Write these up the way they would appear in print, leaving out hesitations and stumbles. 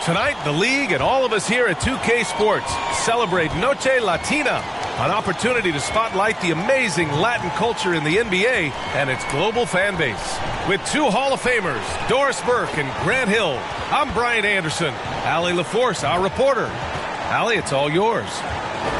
Tonight, the league and all of us here at 2K Sports celebrate Noche Latina, an opportunity to spotlight the amazing Latin culture in the NBA and its global fan base. With two Hall of Famers, Doris Burke and Grant Hill, I'm Brian Anderson. Allie LaForce, our reporter. Allie, it's all yours.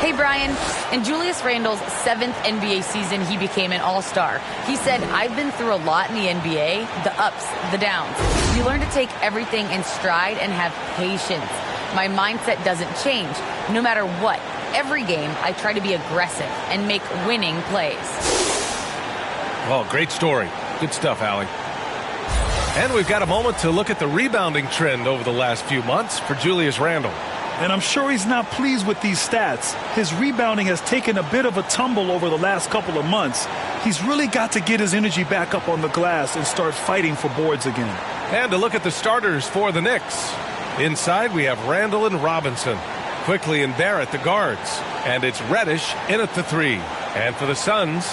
Hey, Brian. In Julius Randle's 7th NBA season, he became an all-star. He said, I've been through a lot in the NBA, the ups, the downs. You learn to take everything in stride and have patience. My mindset doesn't change, no matter what. Every game, I try to be aggressive and make winning plays. Well, great story. Good stuff, Allie. And we've got a moment to look at the rebounding trend over the last few months for Julius Randle. And I'm sure he's not pleased with these stats. His rebounding has taken a bit of a tumble over the last couple of months. He's really got to get his energy back up on the glass and start fighting for boards again. And to look at the starters for the Knicks. Inside, we have Randle and Robinson. Quickly and Barrett, the guards. And it's Reddish in at the 3. And for the Suns,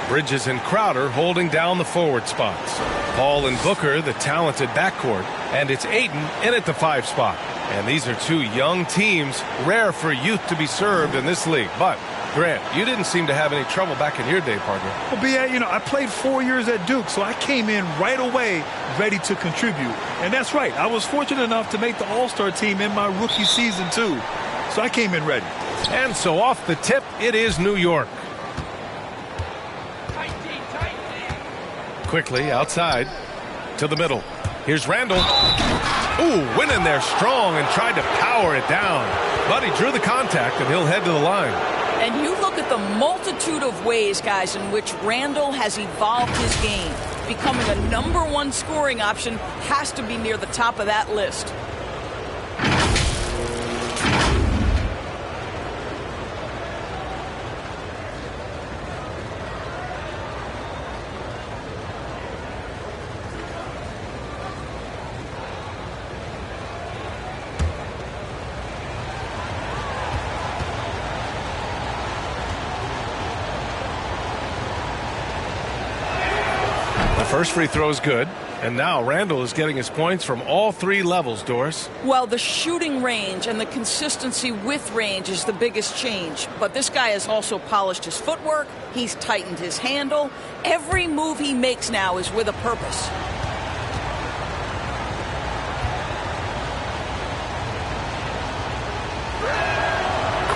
Bridges and Crowder holding down the forward spots. Paul and Booker, the talented backcourt. And it's Ayton in at the 5 spot. And these are two young teams, rare for youth to be served in this league. But, Grant, you didn't seem to have any trouble back in your day, partner. Well, B.A., I played 4 years at Duke, so I came in right away ready to contribute. And that's right. I was fortunate enough to make the All-Star team in my rookie season, too. So I came in ready. And so off the tip, it is New York. Quickly, outside, to the middle. Here's Randle. Ooh, went in there strong and tried to power it down. But he drew the contact, and he'll head to the line. And you look at the multitude of ways, guys, in which Randle has evolved his game. Becoming a #1 scoring option has to be near the top of that list. First free throw is good, and now Randle is getting his points from all 3 levels, Doris. Well, the shooting range and the consistency with range is the biggest change. But this guy has also polished his footwork. He's tightened his handle. Every move he makes now is with a purpose.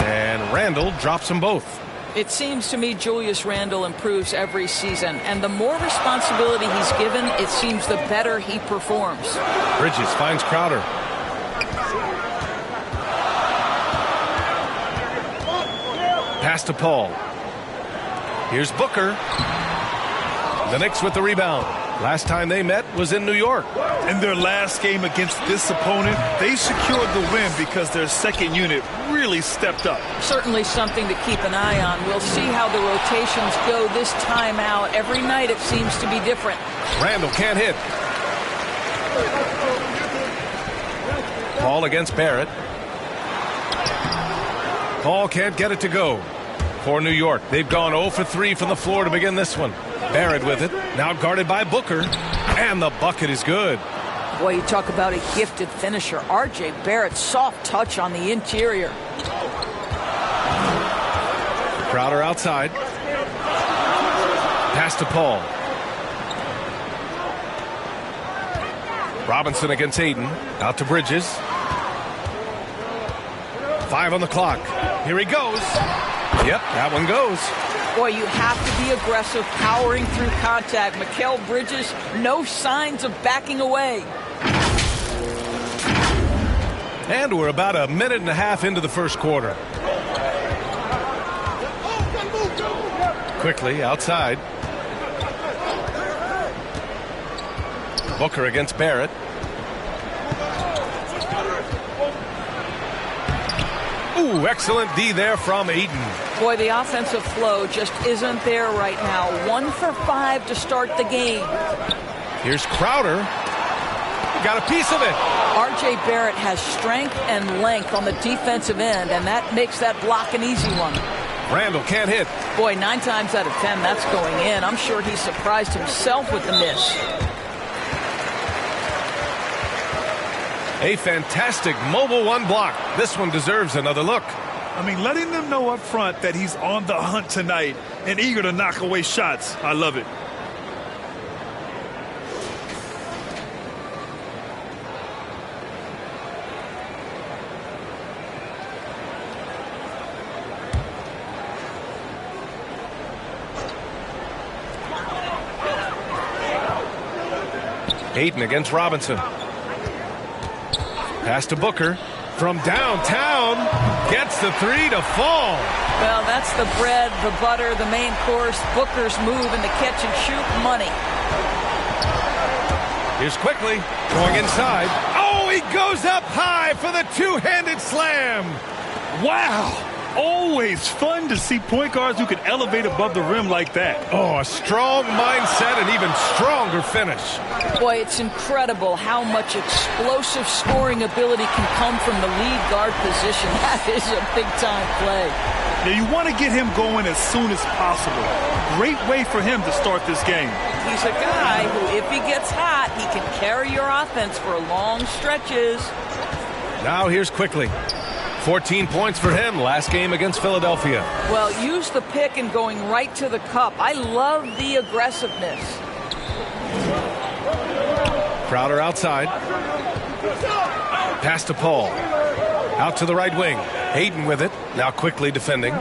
And Randle drops them both. It seems to me Julius Randle improves every season, and the more responsibility he's given, it seems the better he performs. Bridges finds Crowder. Pass to Paul. Here's Booker. The Knicks with the rebound. Last time they met was in New York. In their last game against this opponent, they secured the win because their second unit really stepped up. Certainly something to keep an eye on. We'll see how the rotations go this time out. Every night it seems to be different. Randle can't hit. Paul against Barrett. Paul can't get it to go. For New York, they've gone 0 for 3 from the floor to begin this one. Barrett with it, now guarded by Booker, and the bucket is good. Boy, you talk about a gifted finisher. R.J. Barrett, soft touch on the interior. Crowder outside. Pass to Paul. Robinson against Ayton. Out to Bridges. 5 on the clock. Here he goes. Yep, that one goes. Boy, you have to be aggressive, powering through contact. Mikal Bridges, no signs of backing away. And we're about a minute and a half into the first quarter. Quickly, outside. Booker against Barrett. Ooh, excellent D there from Ayton. Boy, the offensive flow just isn't there right now. 1 for 5 to start the game. Here's Crowder. Got a piece of it. R.J. Barrett has strength and length on the defensive end, and that makes that block an easy one. Randle can't hit. Boy, 9 times out of 10, that's going in. I'm sure he surprised himself with the miss. A fantastic mobile one block. This one deserves another look. I mean, letting them know up front that he's on the hunt tonight and eager to knock away shots. I love it. Ayton against Robinson. Pass to Booker. From downtown, gets the three to fall. Well, that's the bread, the butter, the main course. Booker's move in the catch and shoot money. Here's Quickly going inside. Oh, he goes up high for the two-handed slam. Wow. Always fun to see point guards who can elevate above the rim like that. Oh, a strong mindset and even stronger finish. Boy, it's incredible how much explosive scoring ability can come from the lead guard position. That is a big-time play. Now, you want to get him going as soon as possible. Great way for him to start this game. He's a guy who, if he gets hot, he can carry your offense for long stretches. Now here's Quickly. 14 points for him last game against Philadelphia. Well, use the pick and going right to the cup. I love the aggressiveness. Crowder outside. Pass to Paul. Out to the right wing. Ayton with it. Now Quickly defending.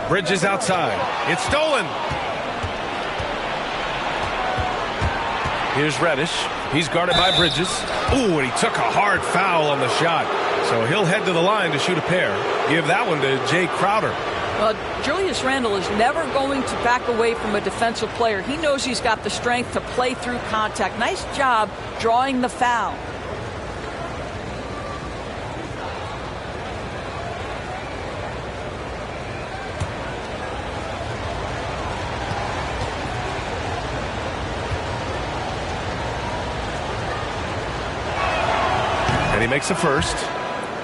Bridges outside. It's stolen. Here's Reddish. He's guarded by Bridges. Ooh, and he took a hard foul on the shot. So he'll head to the line to shoot a pair. Give that one to Jay Crowder. Well, Julius Randle is never going to back away from a defensive player. He knows he's got the strength to play through contact. Nice job drawing the foul. And he makes the first.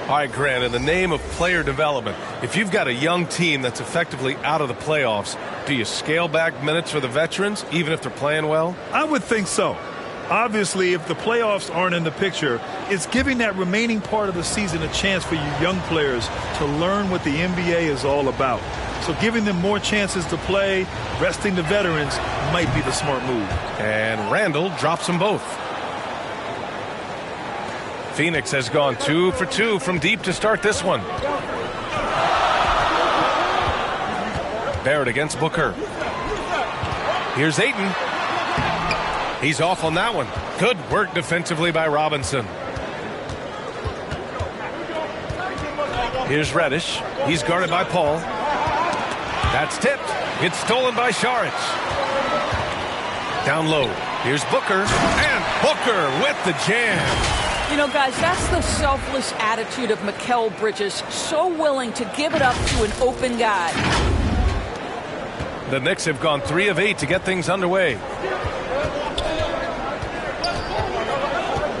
All right, Grant, in the name of player development, if you've got a young team that's effectively out of the playoffs, do you scale back minutes for the veterans, even if they're playing well? I would think so. Obviously, if the playoffs aren't in the picture, it's giving that remaining part of the season a chance for you young players to learn what the NBA is all about. So giving them more chances to play, resting the veterans, might be the smart move. And Randle drops them both. Phoenix has gone 2 for 2 from deep to start this one. Barrett against Booker. Here's Ayton. He's off on that one. Good work defensively by Robinson. Here's Reddish. He's guarded by Paul. That's tipped. It's stolen by Saric. Down low. Here's Booker. And Booker with the jam. You know, guys, that's the selfless attitude of Mikal Bridges. So willing to give it up to an open guy. The Knicks have gone 3 of 8 to get things underway.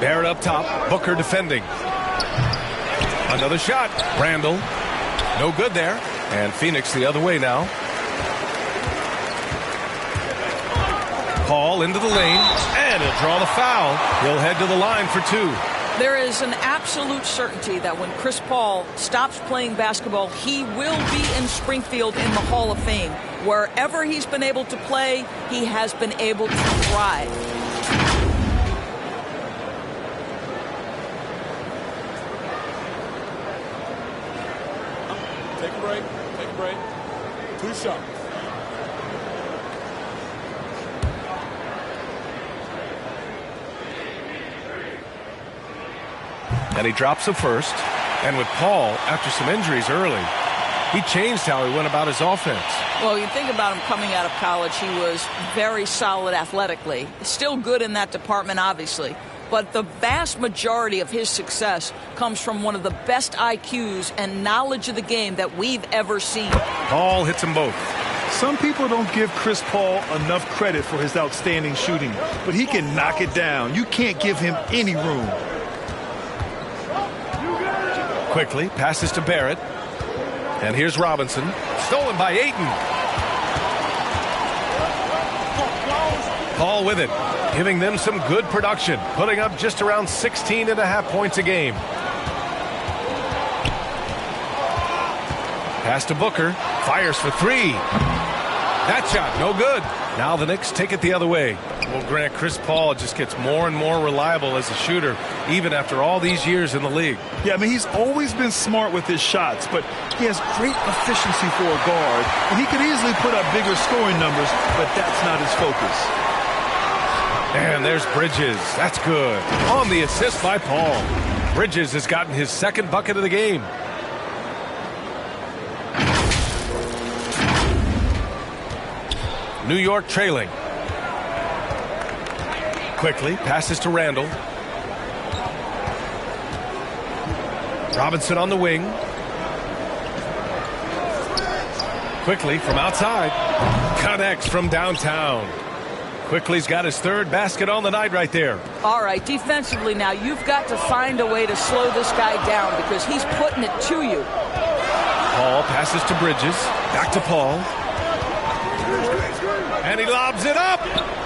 Barrett up top. Booker defending. Another shot. Randle. No good there. And Phoenix the other way now. Paul into the lane. And he'll draw the foul. He'll head to the line for 2. There is an absolute certainty that when Chris Paul stops playing basketball, he will be in Springfield in the Hall of Fame. Wherever he's been able to play, he has been able to thrive. Take a break. Take a break. 2 shots. And he drops the first. And with Paul, after some injuries early, he changed how he went about his offense. Well, you think about him coming out of college, he was very solid athletically. Still good in that department, obviously. But the vast majority of his success comes from one of the best IQs and knowledge of the game that we've ever seen. Paul hits them both. Some people don't give Chris Paul enough credit for his outstanding shooting, but he can knock it down. You can't give him any room. Quickly passes to Barrett. And here's Robinson. Stolen by Ayton. Paul with it, giving them some good production, putting up just around 16.5 points a game. Pass to Booker, fires for three. That shot, no good. Now the Knicks take it the other way. Well, Grant, Chris Paul just gets more and more reliable as a shooter, even after all these years in the league. Yeah, I mean, he's always been smart with his shots, but he has great efficiency for a guard, and he could easily put up bigger scoring numbers, but that's not his focus. And there's Bridges. That's good. On the assist by Paul. Bridges has gotten his second bucket of the game. New York trailing. Quickly passes to Randall. Robinson on the wing. Quickly from outside. Connects from downtown. Quickly's got his third basket on the night right there. All right, defensively now, you've got to find a way to slow this guy down because he's putting it to you. Paul passes to Bridges. Back to Paul. And he lobs it up.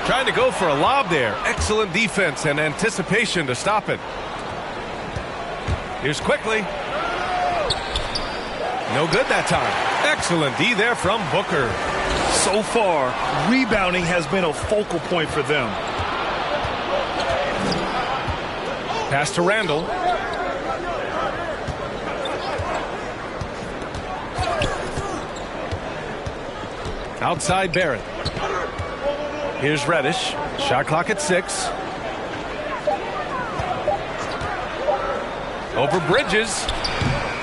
Trying to go for a lob there. Excellent defense and anticipation to stop it. Here's Quickly. No good that time. Excellent D there from Booker. So far, rebounding has been a focal point for them. Pass to Randall. Outside Barrett. Here's Reddish. Shot clock at 6. Over Bridges.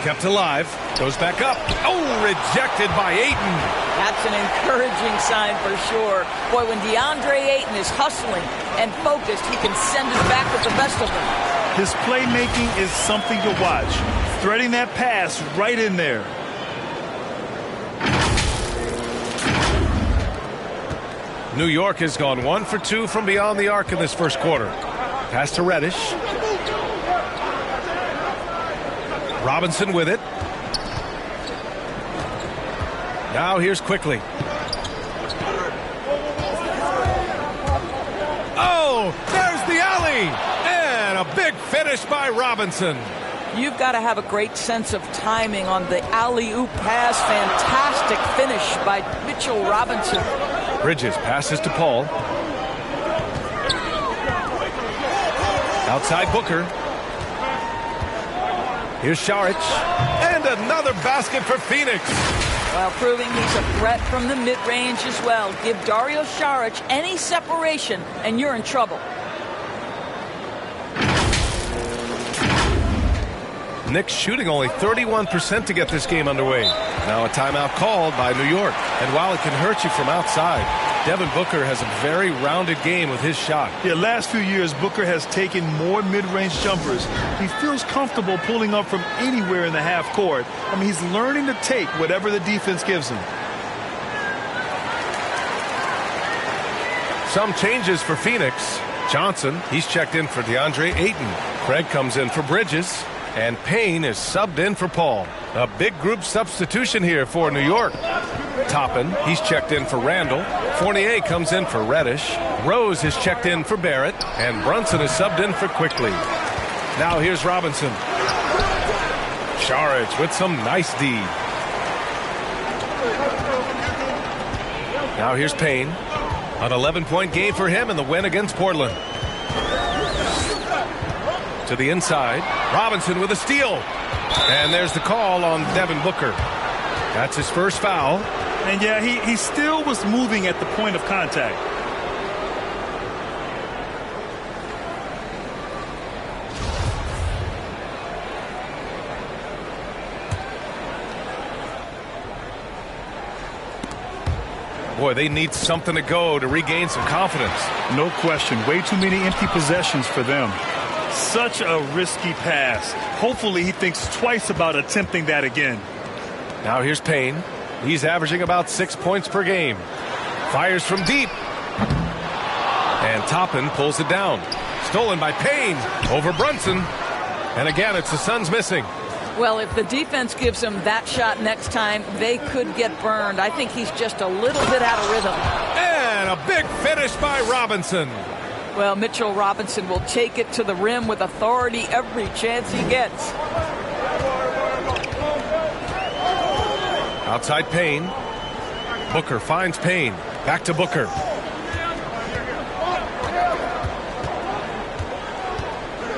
Kept alive. Goes back up. Oh, rejected by Ayton. That's an encouraging sign for sure. Boy, when DeAndre Ayton is hustling and focused, he can send it back with the best of them. His playmaking is something to watch. Threading that pass right in there. New York has gone 1 for 2 from beyond the arc in this first quarter. Pass to Reddish. Robinson with it. Now here's Quickly. Oh, there's the alley. And a big finish by Robinson. You've got to have a great sense of timing on the alley-oop pass. Fantastic finish by Mitchell Robinson. Bridges passes to Paul. Outside Booker. Here's Saric. And another basket for Phoenix. Well, proving he's a threat from the mid-range as well. Give Dario Saric any separation, and you're in trouble. Knicks shooting only 31% to get this game underway. Now a timeout called by New York. And while it can hurt you from outside, Devin Booker has a very rounded game with his shot. Yeah, last few years, Booker has taken more mid-range jumpers. He feels comfortable pulling up from anywhere in the half court. I mean, he's learning to take whatever the defense gives him. Some changes for Phoenix. Johnson, he's checked in for DeAndre Ayton. Craig comes in for Bridges. And Payne is subbed in for Paul. A big group substitution here for New York. Toppin, he's checked in for Randall. Fournier comes in for Reddish. Rose is checked in for Barrett. And Brunson is subbed in for Quickly. Now here's Robinson. Saric with some nice D. Now here's Payne. An 11-point game for him in the win against Portland. To the inside. Robinson with a steal. And there's the call on Devin Booker. That's his first foul. And yeah, he still was moving at the point of contact. Boy, they need something to go to regain some confidence. No question. Way too many empty possessions for them. Such a risky pass. Hopefully he thinks twice about attempting that again. Now here's Payne. He's averaging about 6 points per game. Fires from deep. And Toppin pulls it down. Stolen by Payne over Brunson. And again, it's the Suns missing. Well, if the defense gives him that shot next time, they could get burned. I think he's just a little bit out of rhythm. And a a big finish by Robinson. Well, Mitchell Robinson will take it to the rim with authority every chance he gets. Outside Payne. Booker finds Payne. Back to Booker.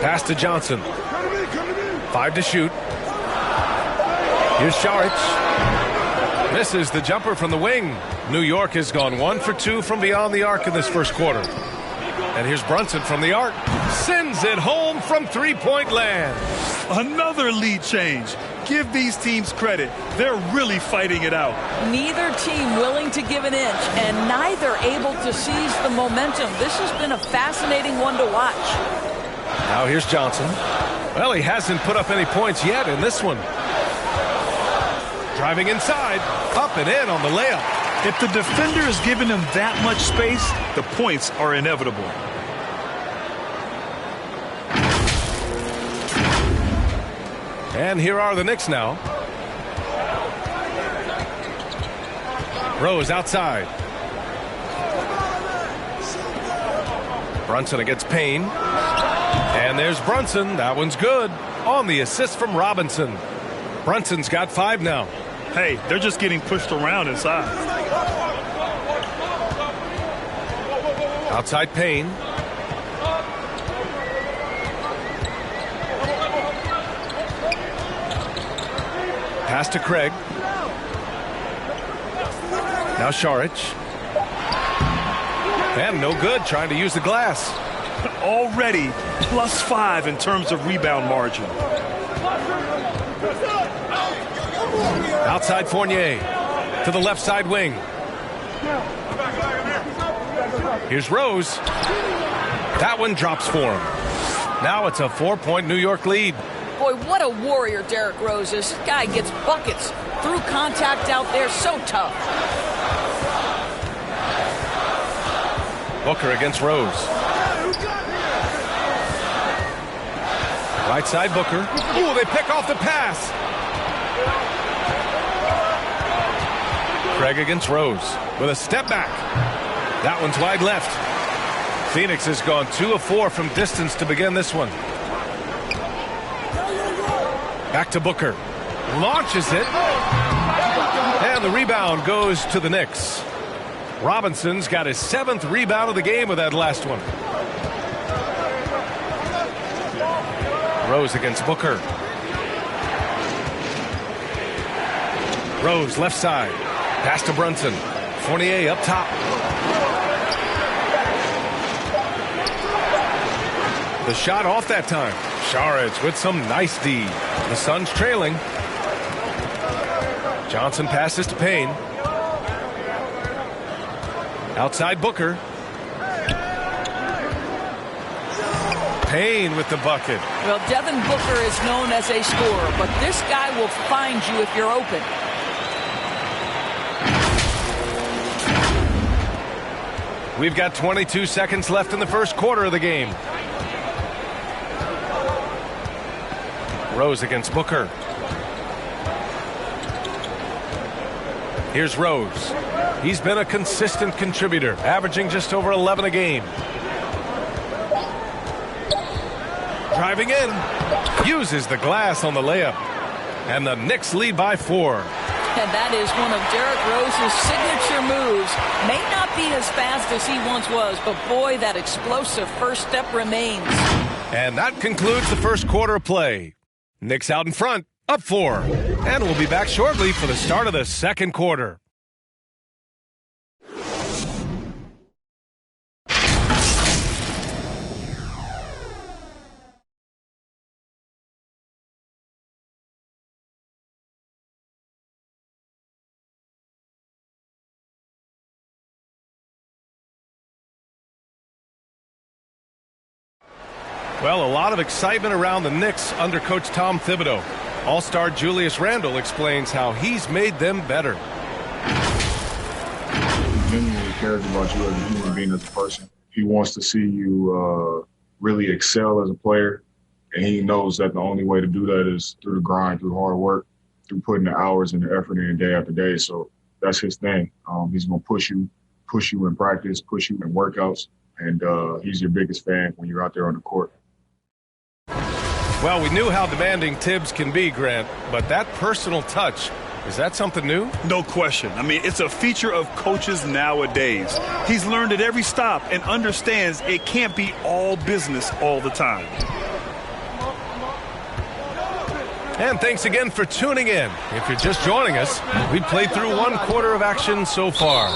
Pass to Johnson. 5 to shoot. Here's Saric. Misses the jumper from the wing. New York has gone 1 for 2 from beyond the arc in this first quarter. And here's Brunson from the arc. Sends it home from three-point land. Another lead change. Give these teams credit. They're really fighting it out. Neither team willing to give an inch, and neither able to seize the momentum. This has been a fascinating one to watch. Now here's Johnson. Well, he hasn't put up any points yet in this one. Driving inside, up and in on the layup. If the defender is giving him that much space, the points are inevitable. And here are the Knicks now. Rose outside. Brunson against Payne. And there's Brunson. That one's good. On the assist from Robinson. Brunson's got 5 now. Hey, they're just getting pushed around inside. Outside Payne. Pass to Craig. Now Saric. And no good, trying to use the glass. Already +5 in terms of rebound margin. Outside Fournier to the left side wing. Here's Rose. That one drops for him. Now it's a 4-point New York lead. Boy, what a warrior Derrick Rose is. This guy gets buckets through contact out there. So tough. Booker against Rose. Right side Booker. Ooh, they pick off the pass. Craig against Rose with a step back. That one's wide left. Phoenix has gone 2 of 4 from distance to begin this one. Back to Booker. Launches it. And the rebound goes to the Knicks. Robinson's got his 7th rebound of the game with that last one. Rose against Booker. Rose left side. Pass to Brunson. Fournier up top. The shot off that time. Saric with some nice D. The Suns trailing. Johnson passes to Payne. Outside Booker. Payne with the bucket. Well, Devin Booker is known as a scorer, but this guy will find you if you're open. We've got 22 seconds left in the first quarter of the game. Rose against Booker. Here's Rose. He's been a consistent contributor, averaging just over 11 a game. Driving in. Uses the glass on the layup. And the Knicks lead by 4. And that is one of Derrick Rose's signature moves. May not be as fast as he once was, but boy, that explosive first step remains. And that concludes the first quarter of play. Knicks out in front, up 4. And we'll be back shortly for the start of the second quarter. Well, a lot of excitement around the Knicks under Coach Tom Thibodeau. All-star Julius Randle explains how he's made them better. He genuinely cares about you as a human being, as a person. He wants to see you really excel as a player, and he knows that the only way to do that is through the grind, through hard work, through putting the hours and the effort in day after day. So that's his thing. He's going to push you push you in practice, push you in workouts, and he's your biggest fan when you're out there on the court. Well, we knew how demanding Tibbs can be, Grant, but that personal touch, is that something new? No question. I mean, it's a feature of coaches nowadays. He's learned at every stop and understands it can't be all business all the time. And thanks again for tuning in. If you're just joining us, we've played through one quarter of action so far.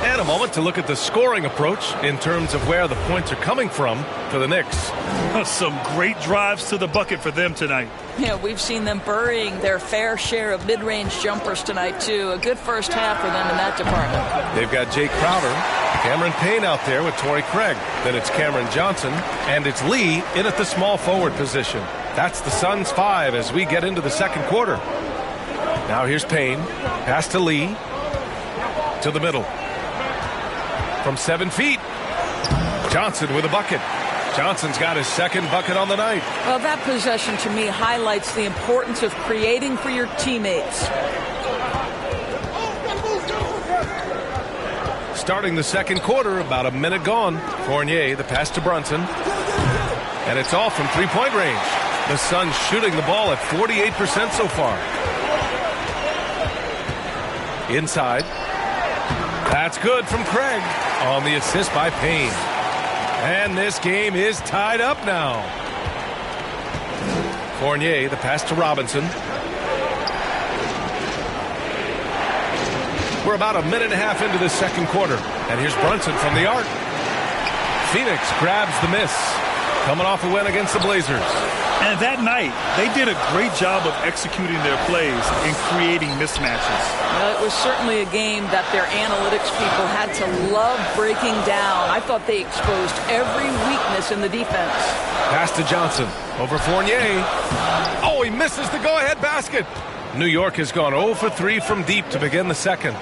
And a moment to look at the scoring approach in terms of where the points are coming from for the Knicks. Some great drives to the bucket for them tonight. Yeah, we've seen them burying their fair share of mid-range jumpers tonight, too. A good first half for them in that department. They've got Jake Crowder, Cameron Payne out there with Torrey Craig. Then it's Cameron Johnson, and it's Lee in at the small forward position. That's the Suns' 5 as we get into the second quarter. Now here's Payne. Pass to Lee. To the middle. From 7 feet. Johnson with a bucket. Johnson's got his second bucket on the night. Well, that possession to me highlights the importance of creating for your teammates. Starting the second quarter, about a minute gone. Fournier, the pass to Brunson. And it's all from three-point range. The Suns shooting the ball at 48% so far. Inside. That's good from Craig on the assist by Payne. And this game is tied up now. Fournier, the pass to Robinson. We're about a minute and a half into the second quarter. And here's Brunson from the arc. Phoenix grabs the miss. Coming off a win against the Blazers. And that night, they did a great job of executing their plays and creating mismatches. Well, it was certainly a game that their analytics people had to love breaking down. I thought they exposed every weakness in the defense. Pass to Johnson. Over Fournier. Oh, he misses the go-ahead basket. New York has gone 0 for 3 from deep to begin the second.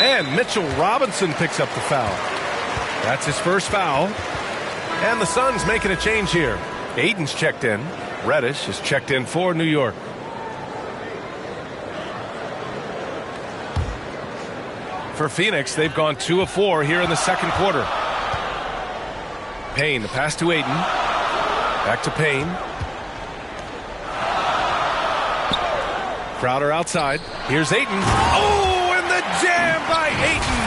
And Mitchell Robinson picks up the foul. That's his first foul. And the Suns making a change here. Aiden's checked in. Reddish is checked in for New York. For Phoenix, they've gone 2 of 4 here in the second quarter. Payne, the pass to Aiden. Back to Payne. Crowder outside. Here's Ayton. Oh, and the jam by Ayton.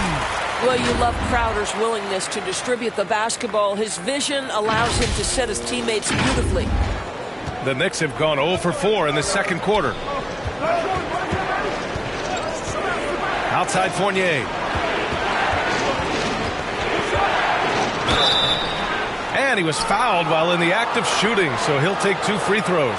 Well, you love Crowder's willingness to distribute the basketball. His vision allows him to set his teammates beautifully. The Knicks have gone 0 for 4 in the second quarter. Outside Fournier. And he was fouled while in the act of shooting, so he'll take 2 free throws.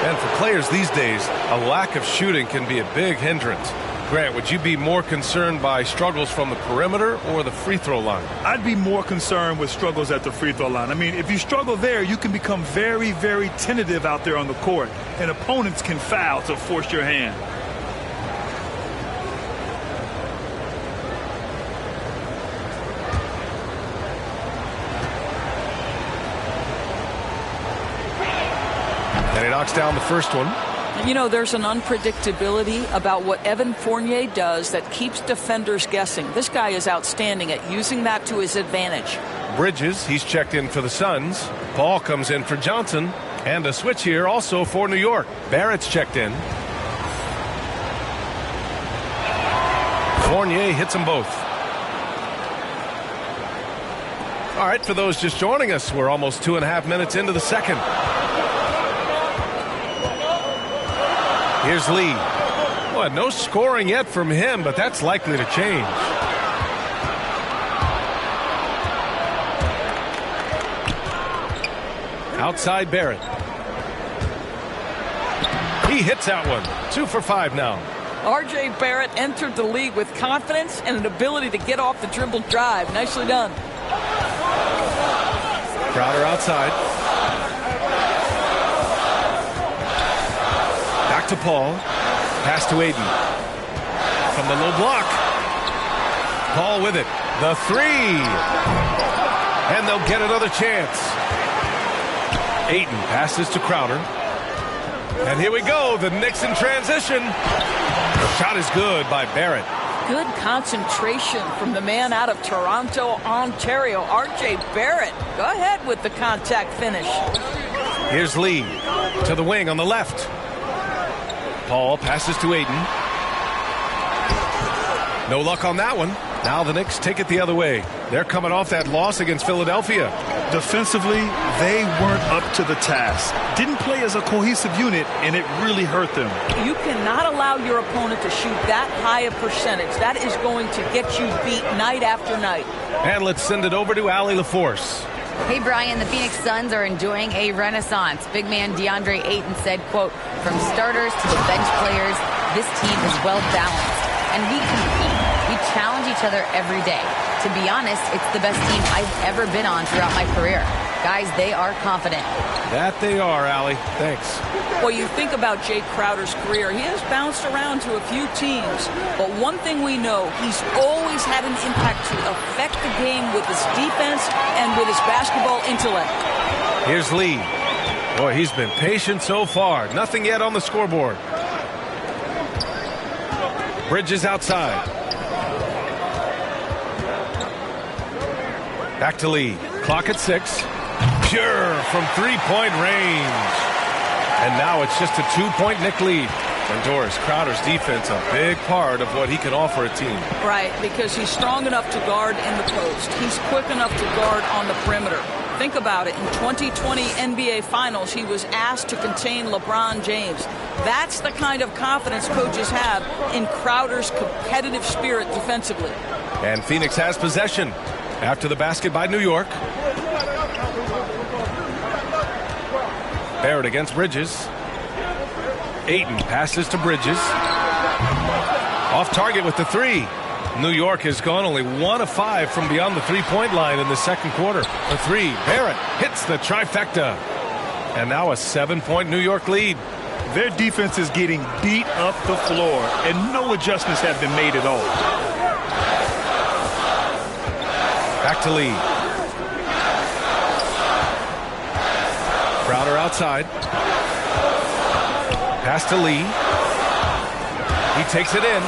And for players these days, a lack of shooting can be a big hindrance. Grant, would you be more concerned by struggles from the perimeter or the free throw line? I'd be more concerned with struggles at the free throw line. I mean, if you struggle there, you can become very, very tentative out there on the court, and opponents can foul to force your hand. And he knocks down the first one. You know, there's an unpredictability about what Evan Fournier does that keeps defenders guessing. This guy is outstanding at using that to his advantage. Bridges, he's checked in for the Suns. Paul comes in for Johnson. And a switch here also for New York. Barrett's checked in. Fournier hits them both. All right, for those just joining us, we're almost 2.5 minutes into the second. Here's Lee. Well, no scoring yet from him, but that's likely to change. Outside Barrett. He hits that one. 2 for 5 now. R.J. Barrett entered the league with confidence and an ability to get off the dribble drive. Nicely done. Crowder outside. Back to Paul. Pass to Aiden. From the low block. Paul with it. The 3. And they'll get another chance. Aiden passes to Crowder. And here we go. The Knicks in transition. The shot is good by Barrett. Good concentration from the man out of Toronto, Ontario, R.J. Barrett. Go ahead with the contact finish. Here's Lee to the wing on the left. Paul passes to Ayton. No luck on that one. Now the Knicks take it the other way. They're coming off that loss against Philadelphia. Defensively, they weren't up to the task. Didn't play as a cohesive unit, and it really hurt them. You cannot allow your opponent to shoot that high a percentage. That is going to get you beat night after night. And let's send it over to Allie LaForce. Hey, Brian, the Phoenix Suns are enjoying a renaissance. Big man DeAndre Ayton said, quote, "From starters to the bench players, this team is well balanced. And we compete. We challenge each other every day. To be honest, it's the best team I've ever been on throughout my career. Guys, they are confident." That they are, Allie. Thanks. Well, you think about Jay Crowder's career. He has bounced around to a few teams. But one thing we know, he's always had an impact to affect the game with his defense and with his basketball intellect. Here's Lee. Boy, he's been patient so far. Nothing yet on the scoreboard. Bridges outside. Back to Lee. Clock at 6. Pure from three-point range. And now it's just a 2-point Knick lead. And Doris, Crowder's defense a big part of what he can offer a team. Right, because he's strong enough to guard in the post. He's quick enough to guard on the perimeter. Think about it. In 2020 NBA Finals, he was asked to contain LeBron James. That's the kind of confidence coaches have in Crowder's competitive spirit defensively. And Phoenix has possession after the basket by New York. Barrett against Bridges. Ayton passes to Bridges. Off target with the three. New York has gone only 1 of 5 from beyond the three-point line in the second quarter. The three. Barrett hits the trifecta. And now a 7-point New York lead. Their defense is getting beat up the floor, and no adjustments have been made at all. Back to Lee. Crowder outside. Pass to Lee. He takes it in.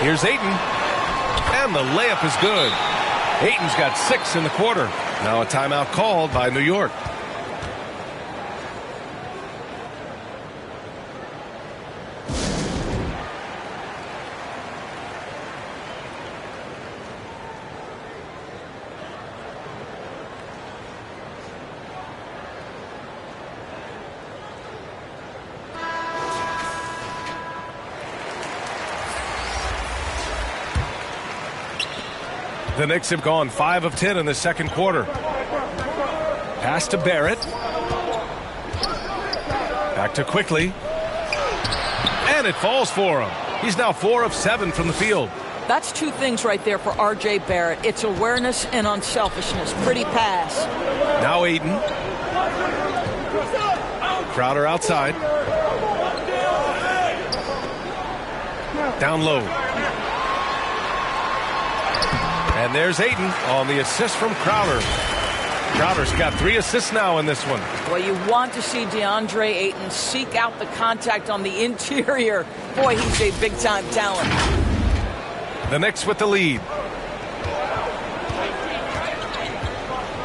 Here's Ayton. And the layup is good. Ayton's got 6 in the quarter. Now a timeout called by New York. The Knicks have gone 5 of 10 in the second quarter. Pass to Barrett. Back to Quickly. And it falls for him. He's now 4 of 7 from the field. That's 2 things right there for R.J. Barrett. It's awareness and unselfishness. Pretty pass. Now Ayton. Crowder outside. Down low. And there's Ayton on the assist from Crowder. Crowder's got 3 assists now in this one. Well, you want to see DeAndre Ayton seek out the contact on the interior. Boy, he's a big-time talent. The Knicks with the lead.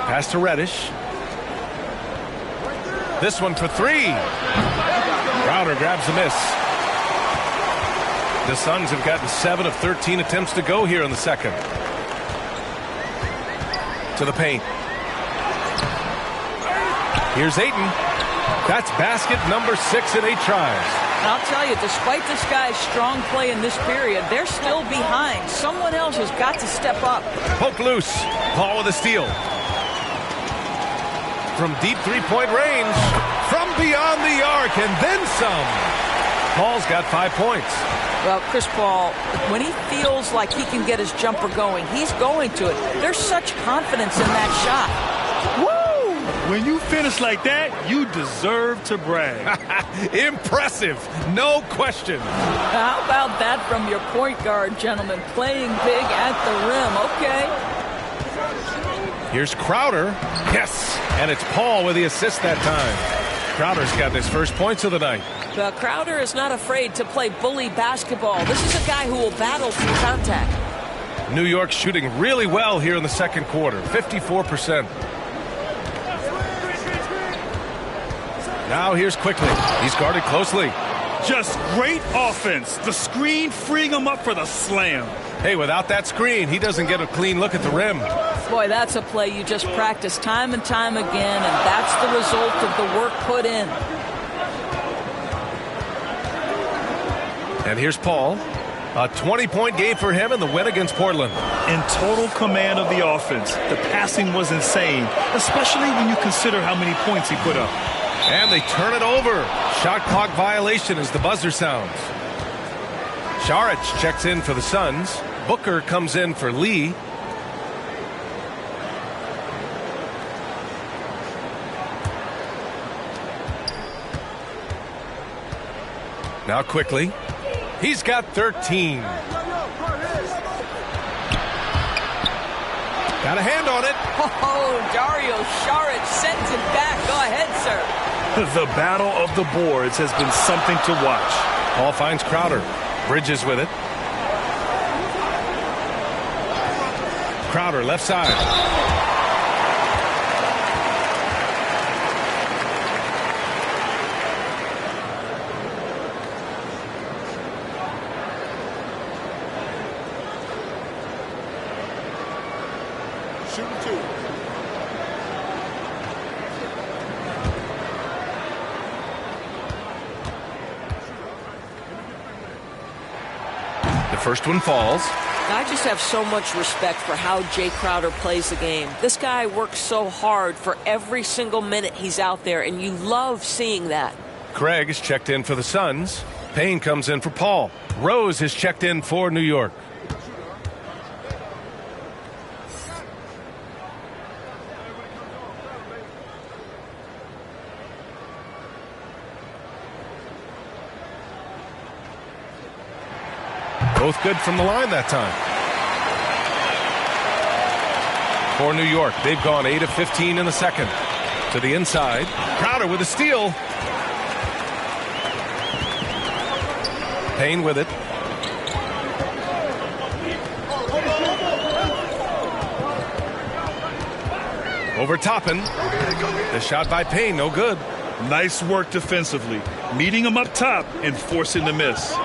Pass to Reddish. This one for 3. Crowder grabs a miss. The Suns have gotten 7 of 13 attempts to go here in the second. To the paint. Here's Ayton. That's basket number 6 in 8 tries. And I'll tell you, despite this guy's strong play in this period, they're still behind. Someone else has got to step up. Poke loose. Paul with a steal. From deep three-point range. From beyond the arc and then some. Paul's got 5 points. Well, Chris Paul, when he feels like he can get his jumper going, he's going to it. There's such confidence in that shot. Woo! When you finish like that, you deserve to brag. Impressive. No question. How about that from your point guard, gentlemen? Playing big at the rim. Okay. Here's Crowder. Yes. And it's Paul with the assist that time. Crowder's got his first points of the night. Well, Crowder is not afraid to play bully basketball. This is a guy who will battle through contact. New York shooting really well here in the second quarter, 54%. Now here's Quickly. He's guarded closely. Just great offense. The screen freeing him up for the slam. Hey, without that screen, he doesn't get a clean look at the rim. Boy, that's a play you just practice time and time again, and that's the result of the work put in. And here's Paul. A 20-point game for him in the win against Portland. In total command of the offense. The passing was insane, especially when you consider how many points he put up. And they turn it over. Shot clock violation as the buzzer sounds. Šarić checks in for the Suns. Booker comes in for Lee. Now Quickly. He's got 13. Got a hand on it. Oh, Dario Šarić sends it back. Go ahead, sir. The battle of the boards has been something to watch. Paul finds Crowder. Bridges with it. Crowder left side. First one falls. I just have so much respect for how Jay Crowder plays the game. This guy works so hard for every single minute he's out there, and you love seeing that. Craig is checked in for the Suns. Payne comes in for Paul. Rose is checked in for New York. Both good from the line that time. For New York, they've gone 8 of 15 in the second. To the inside. Crowder with a steal. Payne with it. Over Toppin. The shot by Payne, no good. Nice work defensively. Meeting him up top and forcing the miss.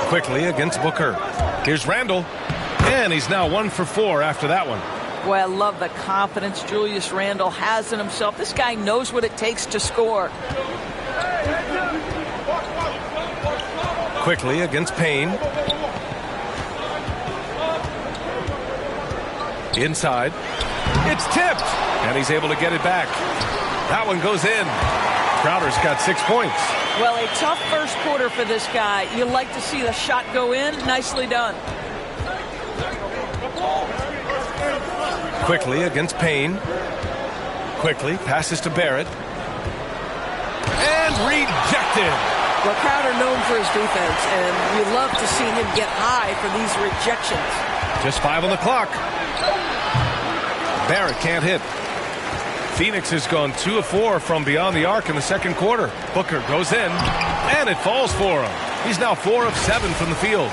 Quickly against Booker. Here's Randall. And he's now 1 for 4 after that one. Boy, I love the confidence Julius Randle has in himself. This guy knows what it takes to score. Quickly against Payne. Inside. It's tipped. And he's able to get it back. That one goes in. Crowder's got 6 points. Well, a tough first quarter for this guy. You like to see the shot go in. Nicely done. Quickly against Payne. Quickly passes to Barrett. And rejected. Well, Crowder known for his defense, and you love to see him get high for these rejections. Just 5 on the clock. Barrett can't hit. Phoenix has gone 2 of 4 from beyond the arc in the second quarter. Booker goes in, and it falls for him. He's now 4 of 7 from the field.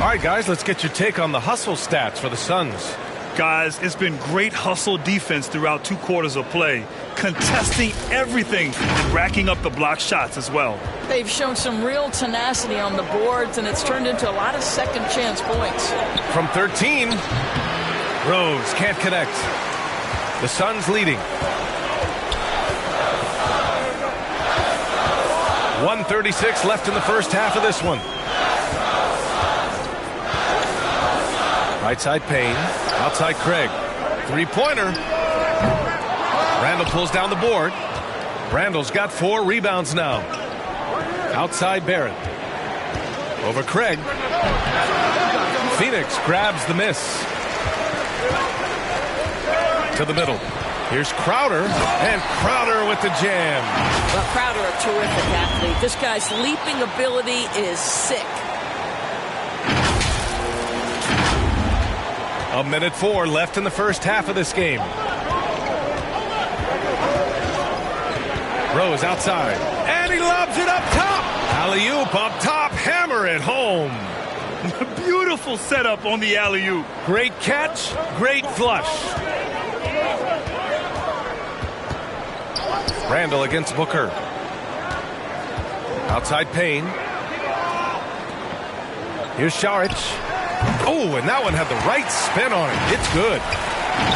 All right, guys, let's get your take on the hustle stats for the Suns. Guys, it's been great hustle defense throughout 2 quarters of play, contesting everything and racking up the block shots as well. They've shown some real tenacity on the boards, and it's turned into a lot of second chance points. From 13, Rose can't connect. The Suns leading. 1:36 left in the first half of this one. Right side Payne. Outside Craig. Three-pointer. Randall pulls down the board. Randall's got 4 rebounds now. Outside Barrett. Over Craig. Phoenix grabs the miss. To the middle. Here's Crowder, and Crowder with the jam. Well, Crowder, a terrific athlete. This guy's leaping ability is sick. 1:04 left in the first half of this game. Throws outside. And he lobs it up top. Alley-oop up top. Hammer it home. Beautiful setup on the alley-oop. Great catch. Great flush. Randall against Booker. Outside Payne. Here's Saric. Oh, and that one had the right spin on it. It's good.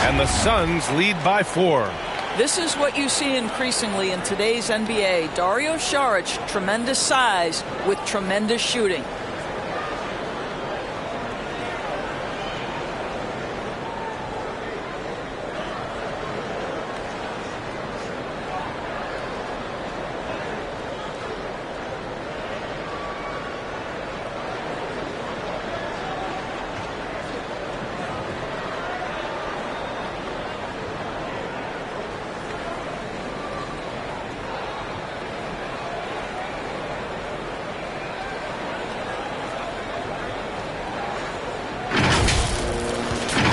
And the Suns lead by 4. This is what you see increasingly in today's NBA. Dario Saric, tremendous size with tremendous shooting.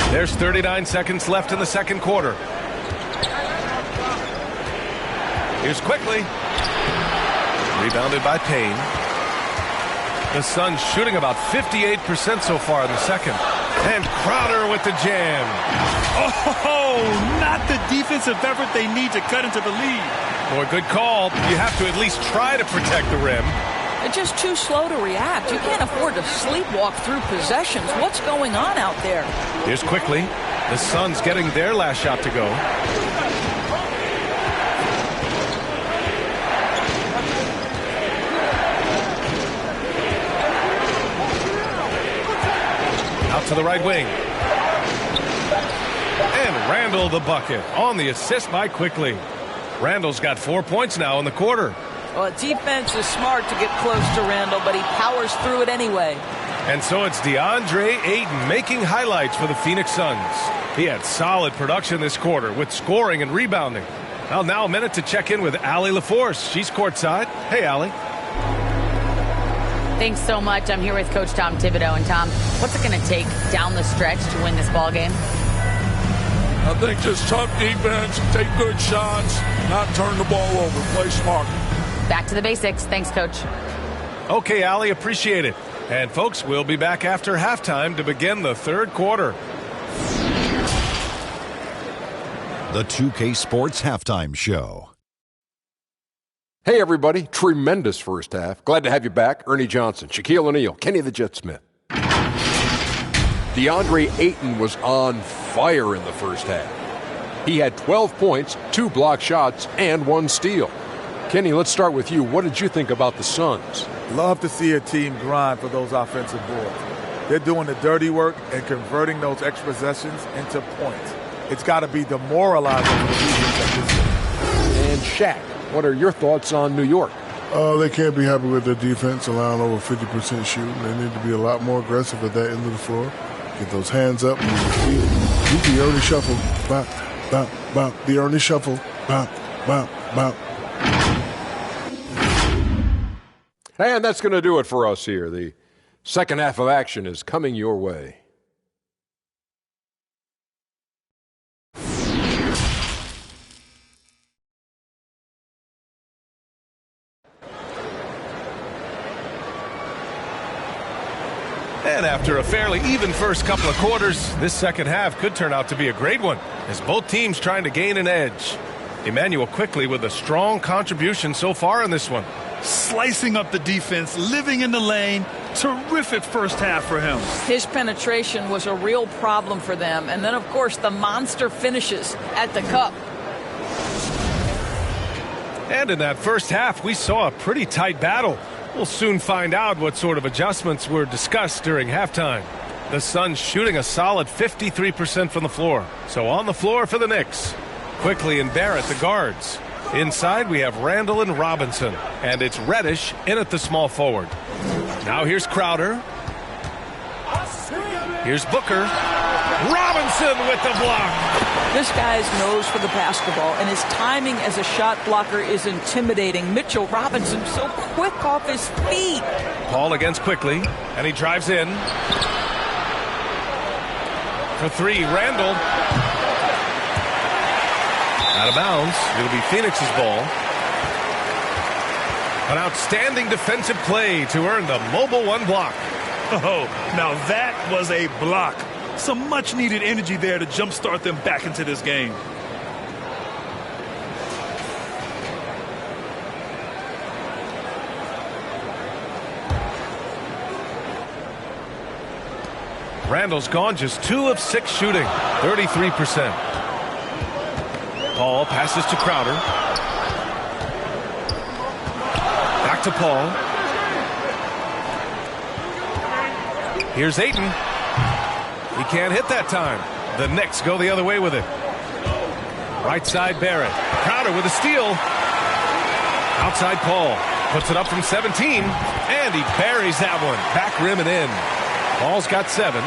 There's 39 seconds left in the second quarter. Here's quickly. Rebounded by Payne. The Suns shooting about 58% so far in the second. And Crowder with the jam. Oh, not the defensive effort they need to cut into the lead. Boy, good call. You have to at least try to protect the rim. They're just too slow to react. You can't afford to sleepwalk through possessions. What's going on out there? Here's quickly. The Suns getting their last shot to go. Out to the right wing. And Randall the bucket on the assist by Quickly. Randall's got 4 points now in the quarter. Well, defense is smart to get close to Randall, but he powers through it anyway. And so it's DeAndre Ayton making highlights for the Phoenix Suns. He had solid production this quarter with scoring and rebounding. Well, now a minute to check in with Allie LaForce. She's courtside. Hey, Allie. Thanks so much. I'm here with Coach Tom Thibodeau. And Tom, what's it going to take down the stretch to win this ball game? I think just tough defense, take good shots, not turn the ball over, play smart. Back to the basics. Thanks, Coach. Okay, Allie, appreciate it. And, folks, we'll be back after halftime to begin the third quarter. The 2K Sports Halftime Show. Hey, everybody. Tremendous first half. Glad to have you back. Ernie Johnson, Shaquille O'Neal, Kenny the Jet Smith. DeAndre Ayton was on fire in the first half. He had 12 points, 2 block shots, and 1 steal. Kenny, let's start with you. What did you think about the Suns? Love to see a team grind for those offensive boards. They're doing the dirty work and converting those extra possessions into points. It's got to be demoralizing for the defense at this point. And Shaq, what are your thoughts on New York? They can't be happy with their defense, allowing over 50% shooting. They need to be a lot more aggressive at that end of the floor. Get those hands up, move your feet. Do the Ernie shuffle. Bop, bop, bop. The Ernie shuffle. Bop, bop, bop. And that's going to do it for us here. The second half of action is coming your way. And after a fairly even first couple of quarters, this second half could turn out to be a great one as both teams trying to gain an edge. Emmanuel Quickly with a strong contribution so far in this one. Slicing up the defense, living in the lane. Terrific first half for him. His penetration was a real problem for them. And then, of course, the monster finishes at the cup. And in that first half, we saw a pretty tight battle. We'll soon find out what sort of adjustments were discussed during halftime. The Suns shooting a solid 53% from the floor. So on the floor for the Knicks. Quickly and Barrett, the guards. Inside, we have Randall and Robinson. And it's Reddish in at the small forward. Now here's Crowder. Here's Booker. Robinson with the block. This guy's nose for the basketball, and his timing as a shot blocker is intimidating. Mitchell Robinson so quick off his feet. Paul against Quickly, and he drives in. For 3, Randall. Out of bounds. It'll be Phoenix's ball. An outstanding defensive play to earn the mobile one block. Oh, now that was a block. Some much-needed energy there to jumpstart them back into this game. Randall's gone just 2 of 6 shooting, 33%. Paul passes to Crowder. Back to Paul. Here's Ayton. He can't hit that time. The Knicks go the other way with it. Right side Barrett. Crowder with a steal. Outside Paul. Puts it up from 17. And he buries that one. Back rim and in. Paul's got 7.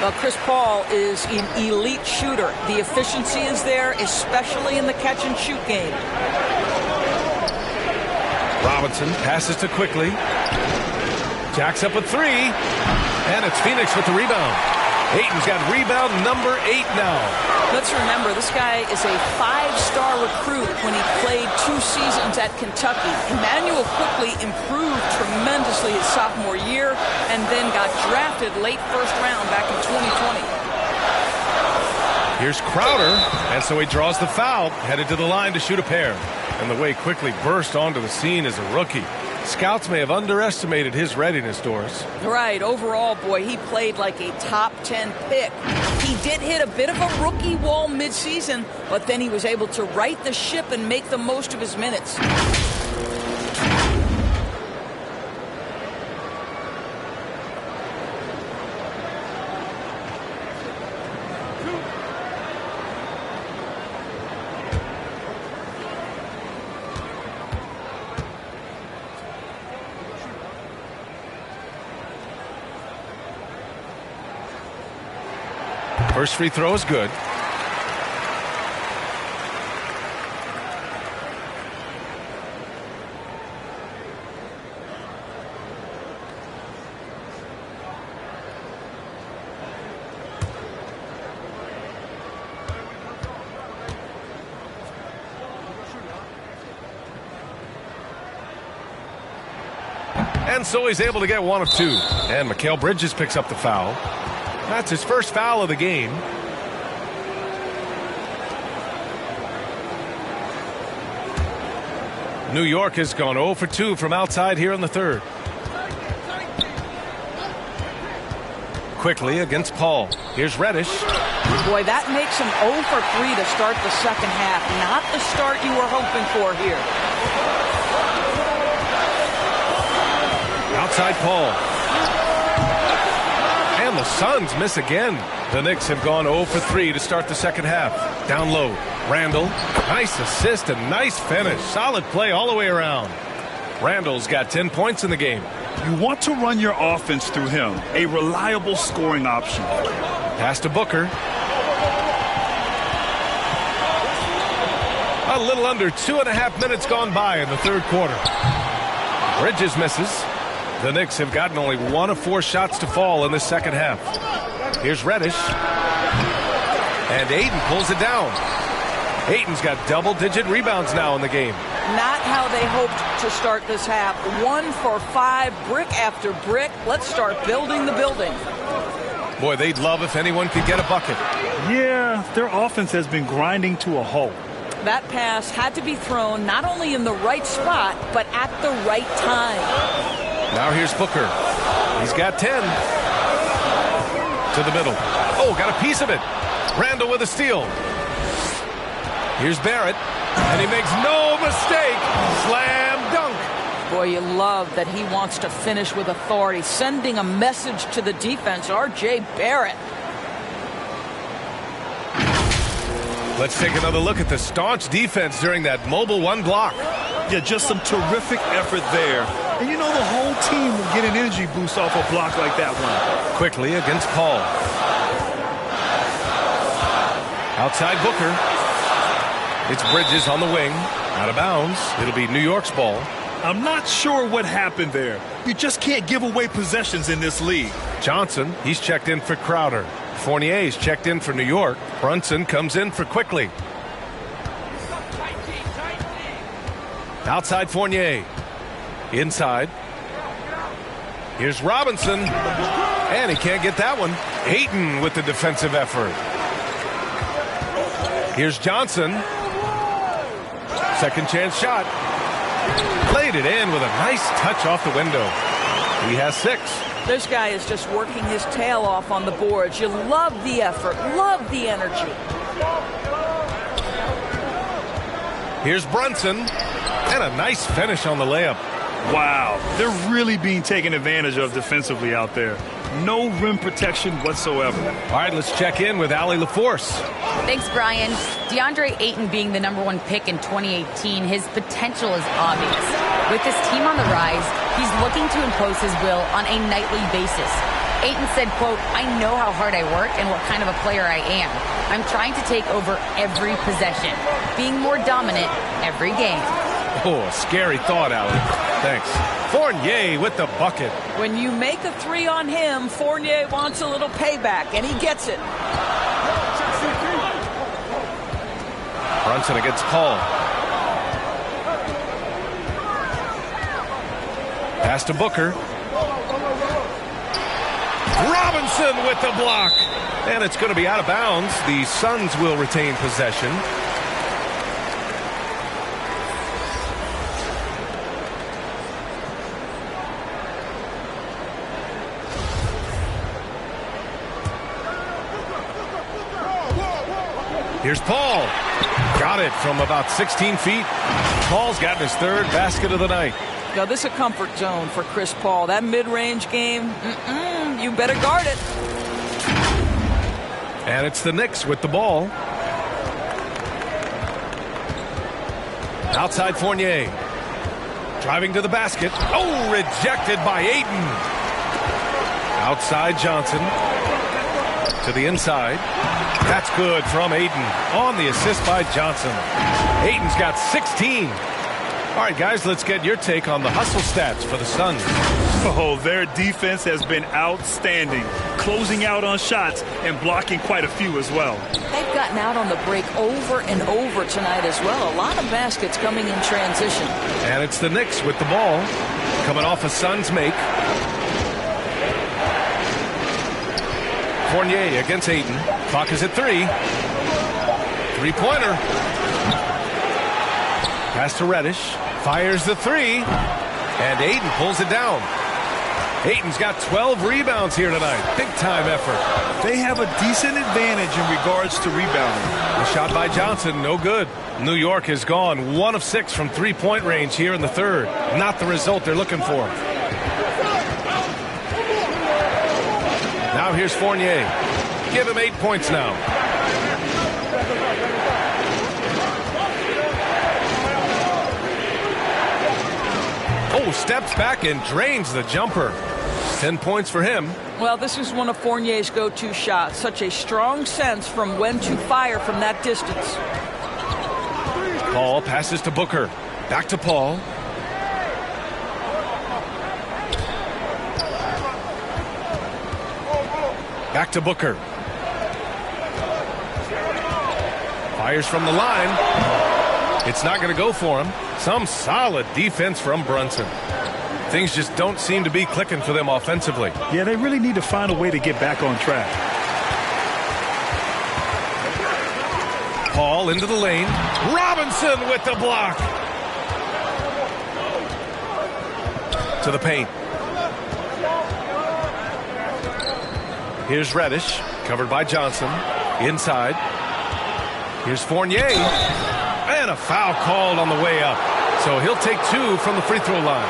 Well, Chris Paul is an elite shooter. The efficiency is there, especially in the catch-and-shoot game. Robinson passes to Quickly. Jacks up with 3. And it's Phoenix with the rebound. Ayton's got rebound number 8 now. Let's remember, this guy is a 5-star recruit when he played 2 seasons at Kentucky. Emmanuel Quickly improved tremendously his sophomore year and then got drafted late first round back in 2020. Here's Crowder, and so he draws the foul, headed to the line to shoot a pair. And the way Quickly burst onto the scene as a rookie. Scouts may have underestimated his readiness, Doris. Right. Overall, boy, he played like a top 10 pick. He did hit a bit of a rookie wall midseason, but then he was able to right the ship and make the most of his minutes. First free throw is good. And so he's able to get 1 of 2. And Mikal Bridges picks up the foul. That's his first foul of the game. New York has gone 0 for 2 from outside here in the third. Quickly against Paul. Here's Reddish. Boy, that makes him 0 for 3 to start the second half. Not the start you were hoping for here. Outside Paul. And the Suns miss again. The Knicks have gone 0 for 3 to start the second half. Down low. Randall. Nice assist and nice finish. Solid play all the way around. Randall's got 10 points in the game. You want to run your offense through him. A reliable scoring option. Pass to Booker. A little under 2.5 minutes gone by in the third quarter. Bridges misses. The Knicks have gotten only 1 of 4 shots to fall in the second half. Here's Reddish. And Ayton pulls it down. Ayton's got double-digit rebounds now in the game. Not how they hoped to start this half. 1 for 5, brick after brick. Let's start building the building. Boy, they'd love if anyone could get a bucket. Yeah, their offense has been grinding to a halt. That pass had to be thrown not only in the right spot, but at the right time. Now here's Booker. He's got 10. To the middle. Oh, got a piece of it. Randall with a steal. Here's Barrett. And he makes no mistake. Slam dunk. Boy, you love that he wants to finish with authority, sending a message to the defense. R.J. Barrett. Let's take another look at the staunch defense during that mobile one block. Yeah, just some terrific effort there. And you know the whole team will get an energy boost off a block like that one. Quickly against Paul. Outside Booker. It's Bridges on the wing. Out of bounds. It'll be New York's ball. I'm not sure what happened there. You just can't give away possessions in this league. Johnson, he's checked in for Crowder. Fournier's checked in for New York. Brunson comes in for Quickly. Outside Fournier. Inside. Here's Robinson. And he can't get that one. Ayton with the defensive effort. Here's Johnson. Second chance shot. Played it in with a nice touch off the window. He has 6. This guy is just working his tail off on the boards. You love the effort, love the energy. Here's Brunson. And a nice finish on the layup. Wow, they're really being taken advantage of defensively out there. No rim protection whatsoever. All right, let's check in with Allie LaForce. Thanks, Brian. DeAndre Ayton being the #1 pick in 2018, his potential is obvious. With his team on the rise, he's looking to impose his will on a nightly basis. Ayton said, quote, "I know how hard I work and what kind of a player I am. I'm trying to take over every possession, being more dominant every game." Oh, a scary thought, Allie. Thanks. Fournier with the bucket. When you make a 3 on him, Fournier wants a little payback, and he gets it. Brunson against Paul. Pass to Booker. Robinson with the block. And it's going to be out of bounds. The Suns will retain possession. Here's Paul. Got it from about 16 feet. Paul's gotten his 3rd basket of the night. Now, this is a comfort zone for Chris Paul. That mid-range game, you better guard it. And it's the Knicks with the ball. Outside Fournier. Driving to the basket. Oh, rejected by Ayton. Outside Johnson. To the inside. That's good from Ayton on the assist by Johnson. Ayton's got 16. All right, guys, let's get your take on the hustle stats for the Suns. Oh, their defense has been outstanding, closing out on shots and blocking quite a few as well. They've gotten out on the break over and over tonight as well. A lot of baskets coming in transition. And it's the Knicks with the ball, coming off a Suns make. Fournier against Ayton. Clock is at 3. 3-pointer. Pass to Reddish. Fires the 3. And Ayton pulls it down. Ayton's got 12 rebounds here tonight. Big-time effort. They have a decent advantage in regards to rebounding. The shot by Johnson, no good. New York has gone 1 of 6 from 3-point range here in the 3rd. Not the result they're looking for. Now here's Fournier. Give him 8 points now. Oh, steps back and drains the jumper. 10 points for him. Well, this is one of Fournier's go-to shots. Such a strong sense from when to fire from that distance. Paul passes to Booker. Back to Paul. Back to Booker. Fires from the line. It's not going to go for him. Some solid defense from Brunson. Things just don't seem to be clicking for them offensively. Yeah, they really need to find a way to get back on track. Paul into the lane. Robinson with the block. To the paint. Here's Reddish, covered by Johnson. Inside. Here's Fournier. And a foul called on the way up. So he'll take 2 from the free throw line.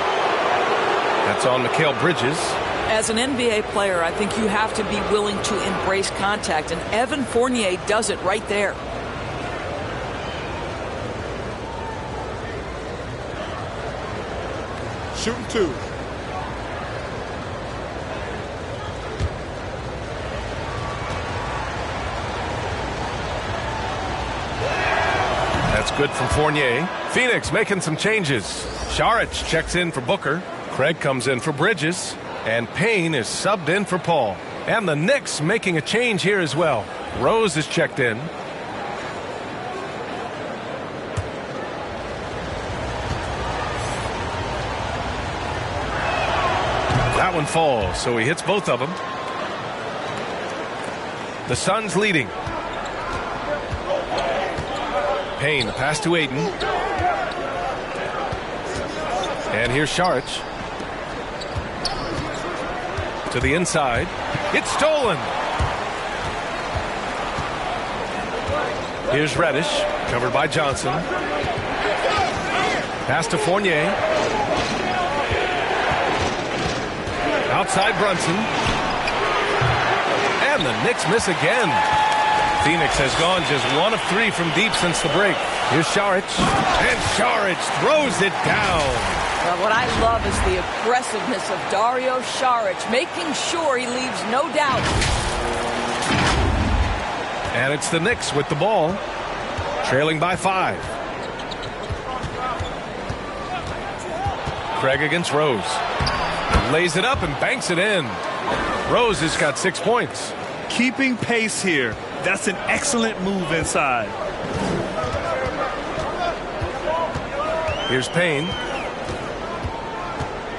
That's on Mikal Bridges. As an NBA player, I think you have to be willing to embrace contact, and Evan Fournier does it right there. Shooting 2. That's good from Fournier. Phoenix making some changes. Saric checks in for Booker. Craig comes in for Bridges. And Payne is subbed in for Paul. And the Knicks making a change here as well. Rose is checked in. That one falls, so he hits both of them. The Suns leading. Payne, the pass to Ayton. And here's Saric. To the inside. It's stolen. Here's Reddish, covered by Johnson. Pass to Fournier. Outside Brunson. And the Knicks miss again. Phoenix has gone just 1 of 3 from deep since the break. Here's Saric. And Saric throws it down. Well, what I love is the aggressiveness of Dario Saric, making sure he leaves no doubt. And it's the Knicks with the ball, trailing by 5. Craig against Rose. Lays it up and banks it in. Rose has got 6 points. Keeping pace here. That's an excellent move inside. Here's Payne.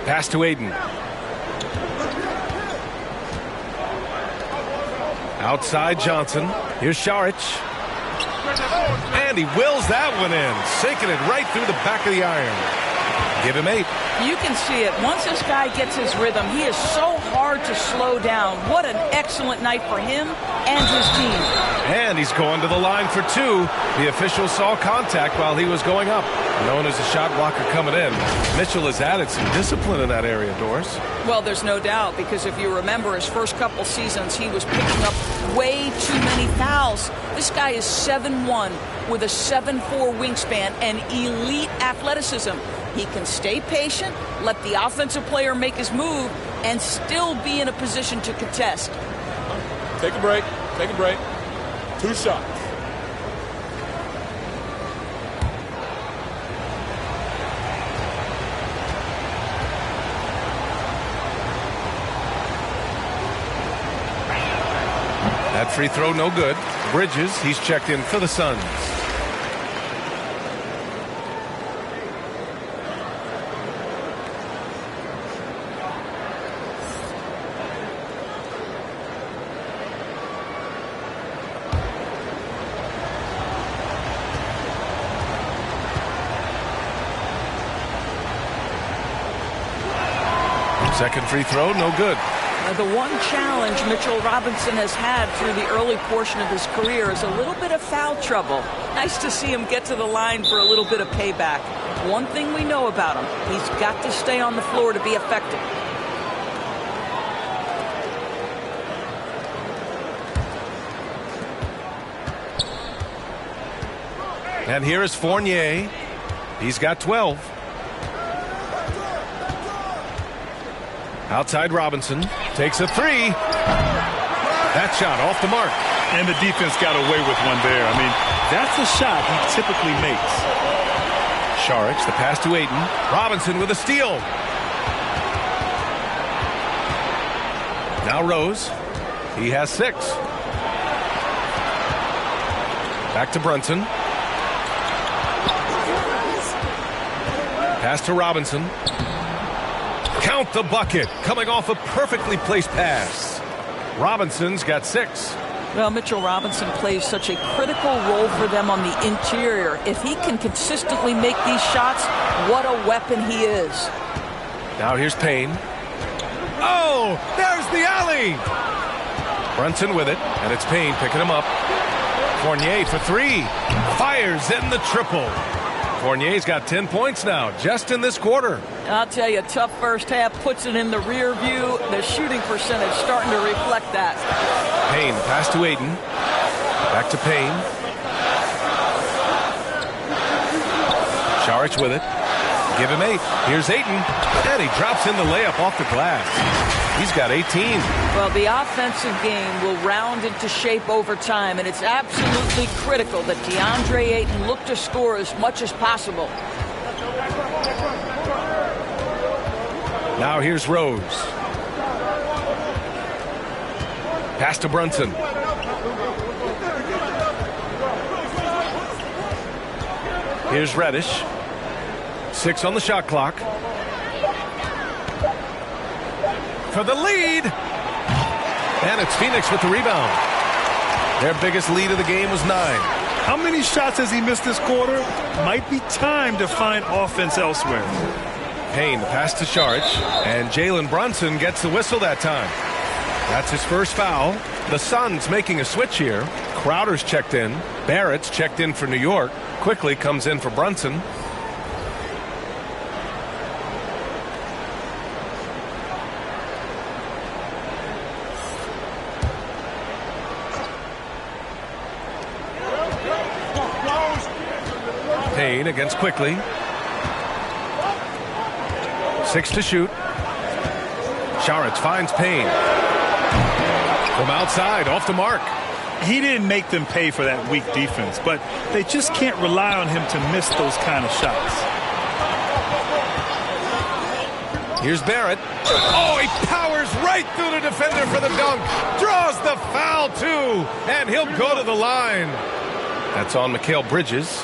Pass to Ayton. Outside Johnson. Here's Saric. And he wills that one in. Sinking it right through the back of the iron. Give him 8. You can see it. Once this guy gets his rhythm, he is so hard to slow down. What an excellent night for him and his team. And he's going to the line for 2. The official saw contact while he was going up. Known as a shot blocker coming in. Mitchell has added some discipline in that area, Doris. Well, there's no doubt, because if you remember his first couple seasons, he was picking up way too many fouls. This guy is 7'1" with a 7'4" wingspan and elite athleticism. He can stay patient, let the offensive player make his move, and still be in a position to contest. Take a break. Take a break. 2 shots. That free throw no good. Bridges, he's checked in for the Suns. Second free throw, no good. The one challenge Mitchell Robinson has had through the early portion of his career is a little bit of foul trouble. Nice to see him get to the line for a little bit of payback. One thing we know about him, he's got to stay on the floor to be effective. And here is Fournier. He's got 12. Outside Robinson. Takes a 3. That shot off the mark. And the defense got away with one there. I mean, that's a shot he typically makes. Saric, the pass to Ayton. Robinson with a steal. Now Rose. He has 6. Back to Brunson. Pass to Robinson. Count the bucket. Coming off a perfectly placed pass. Robinson's got 6. Well, Mitchell Robinson plays such a critical role for them on the interior. If he can consistently make these shots, what a weapon he is. Now here's Payne. Oh, there's the alley. Brunson with it, and it's Payne picking him up. Fournier for 3. Fires in the triple. Fournier's got 10 points now, just in this quarter. I'll tell you, tough first half, puts it in the rear view. The shooting percentage starting to reflect that. Payne, pass to Ayton. Back to Payne. Saric with it. Give him 8. Here's Ayton. And he drops in the layup off the glass. He's got 18. Well, the offensive game will round into shape over time, and it's absolutely critical that DeAndre Ayton look to score as much as possible. Now here's Rose. Pass to Brunson. Here's Reddish. 6 on the shot clock. for the lead. And it's Phoenix with the rebound. Their biggest lead of the game was 9. How many shots has he missed this quarter? Might be time to find offense elsewhere. Payne, the pass to Saric, and Jalen Brunson gets the whistle that time. That's his first foul. The Suns making a switch here. Crowder's checked in. Barrett's checked in for New York. Quickly comes in for Brunson. Payne against Quickly. 6 to shoot. Saric finds Payne. From outside, off the mark. He didn't make them pay for that weak defense, but they just can't rely on him to miss those kind of shots. Here's Barrett. Oh, he powers right through the defender for the dunk. Draws the foul, too, and he'll go to the line. That's on Mikal Bridges.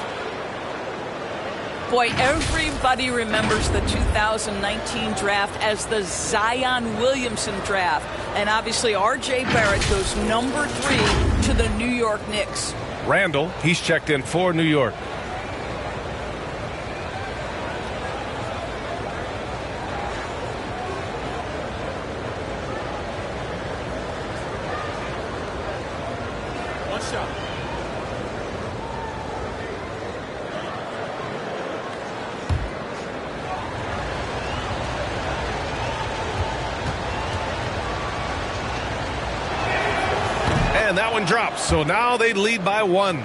Boy, everybody remembers the 2019 draft as the Zion Williamson draft. And obviously, R.J. Barrett goes number 3 to the New York Knicks. Randall, he's checked in for New York. One shot. And that one drops, so now they lead by 1.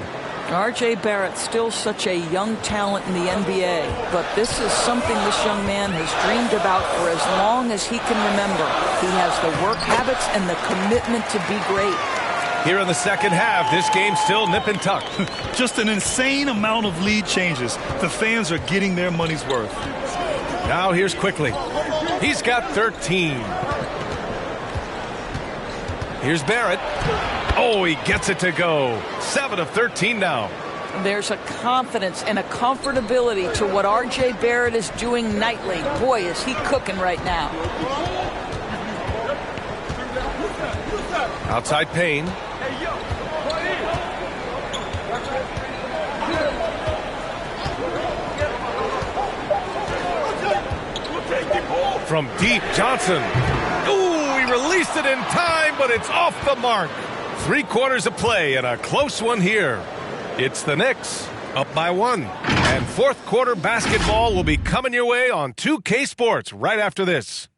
R.J. Barrett, still such a young talent in the NBA, but this is something this young man has dreamed about for as long as he can remember. He has the work habits and the commitment to be great. Here in the second half, this game's still nip and tuck. Just an insane amount of lead changes. The fans are getting their money's worth. Now here's Quickly. He's got 13. Here's Barrett. Oh, he gets it to go. 7 of 13 now. There's a confidence and a comfortability to what R.J. Barrett is doing nightly. Boy, is he cooking right now. Outside Payne. From deep, Johnson. Ooh, he released it in time, but it's off the mark. 3 quarters of play and a close one here. It's the Knicks up by 1. And fourth quarter basketball will be coming your way on 2K Sports right after this.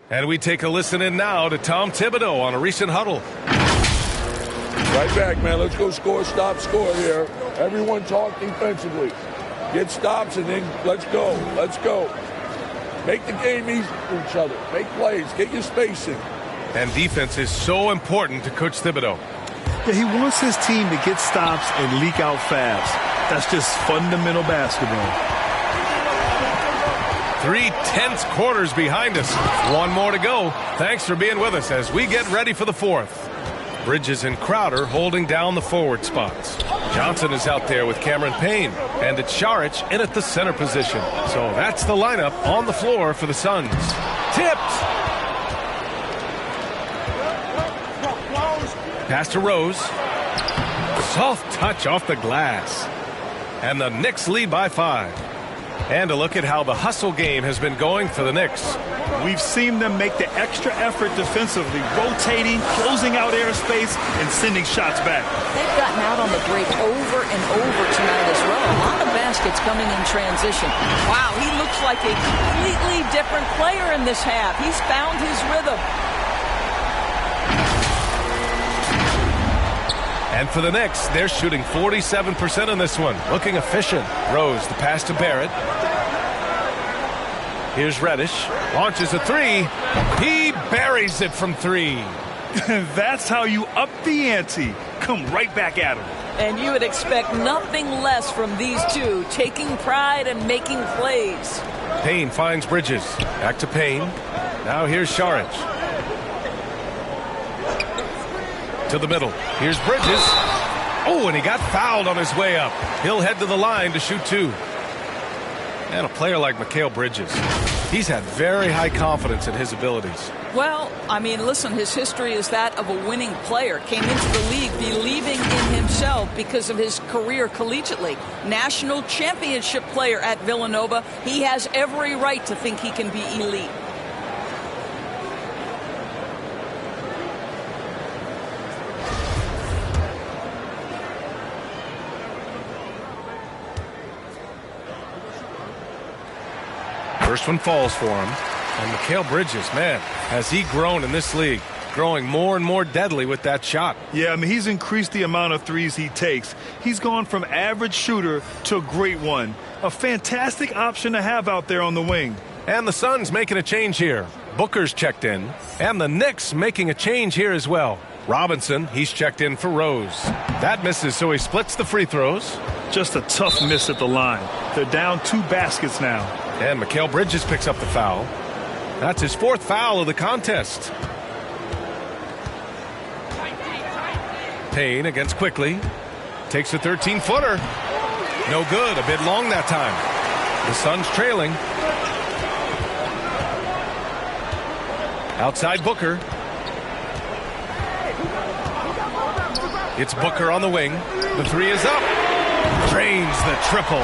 And we take a listen in now to Tom Thibodeau on a recent huddle. Right back, man. Let's go score, stop, score here. Everyone talk defensively. Get stops and then let's go. Let's go. Make the game easy for each other. Make plays. Get your spacing. And defense is so important to Coach Thibodeau. Yeah, he wants his team to get stops and leak out fast. That's just fundamental basketball. 3 tense quarters behind us. 1 more to go. Thanks for being with us as we get ready for the fourth. Bridges and Crowder holding down the forward spots. Johnson is out there with Cameron Payne, and it's Saric in at the center position. So that's the lineup on the floor for the Suns. Tipped. Pass to Rose. Soft touch off the glass. And the Knicks lead by 5. And a look at how the hustle game has been going for the Knicks. We've seen them make the extra effort defensively, rotating, closing out airspace, and sending shots back. They've gotten out on the break over and over tonight as well. A lot of baskets coming in transition. Wow, he looks like a completely different player in this half. He's found his rhythm. And for the Knicks, they're shooting 47% in this one. Looking efficient. Rose, the pass to Barrett. Here's Reddish. Launches a 3. He buries it from 3. That's how you up the ante. Come right back at him. And you would expect nothing less from these two, taking pride and making plays. Payne finds Bridges. Back to Payne. Now here's Saric. To the middle. Here's Bridges. Oh, and he got fouled on his way up. He'll head to the line to shoot two. And a player like Mikal Bridges, he's had very high confidence in his abilities. Well, I mean, listen, his history is that of a winning player. Came into the league believing in himself because of his career collegiately. National championship player at Villanova. He has every right to think he can be elite. First one falls for him. And Mikal Bridges, man, has he grown in this league, growing more and more deadly with that shot. Yeah, I mean, he's increased the amount of threes he takes. He's gone from average shooter to a great one. A fantastic option to have out there on the wing. And the Suns making a change here. Booker's checked in. And the Knicks making a change here as well. Robinson, he's checked in for Rose. That misses, so he splits the free throws. Just a tough miss at the line. They're down 2 baskets now. And Mikal Bridges picks up the foul. That's his 4th foul of the contest. Payne against Quickly. Takes a 13-footer. No good. A bit long that time. The Suns trailing. Outside Booker. It's Booker on the wing. The 3 is up. Drains the triple.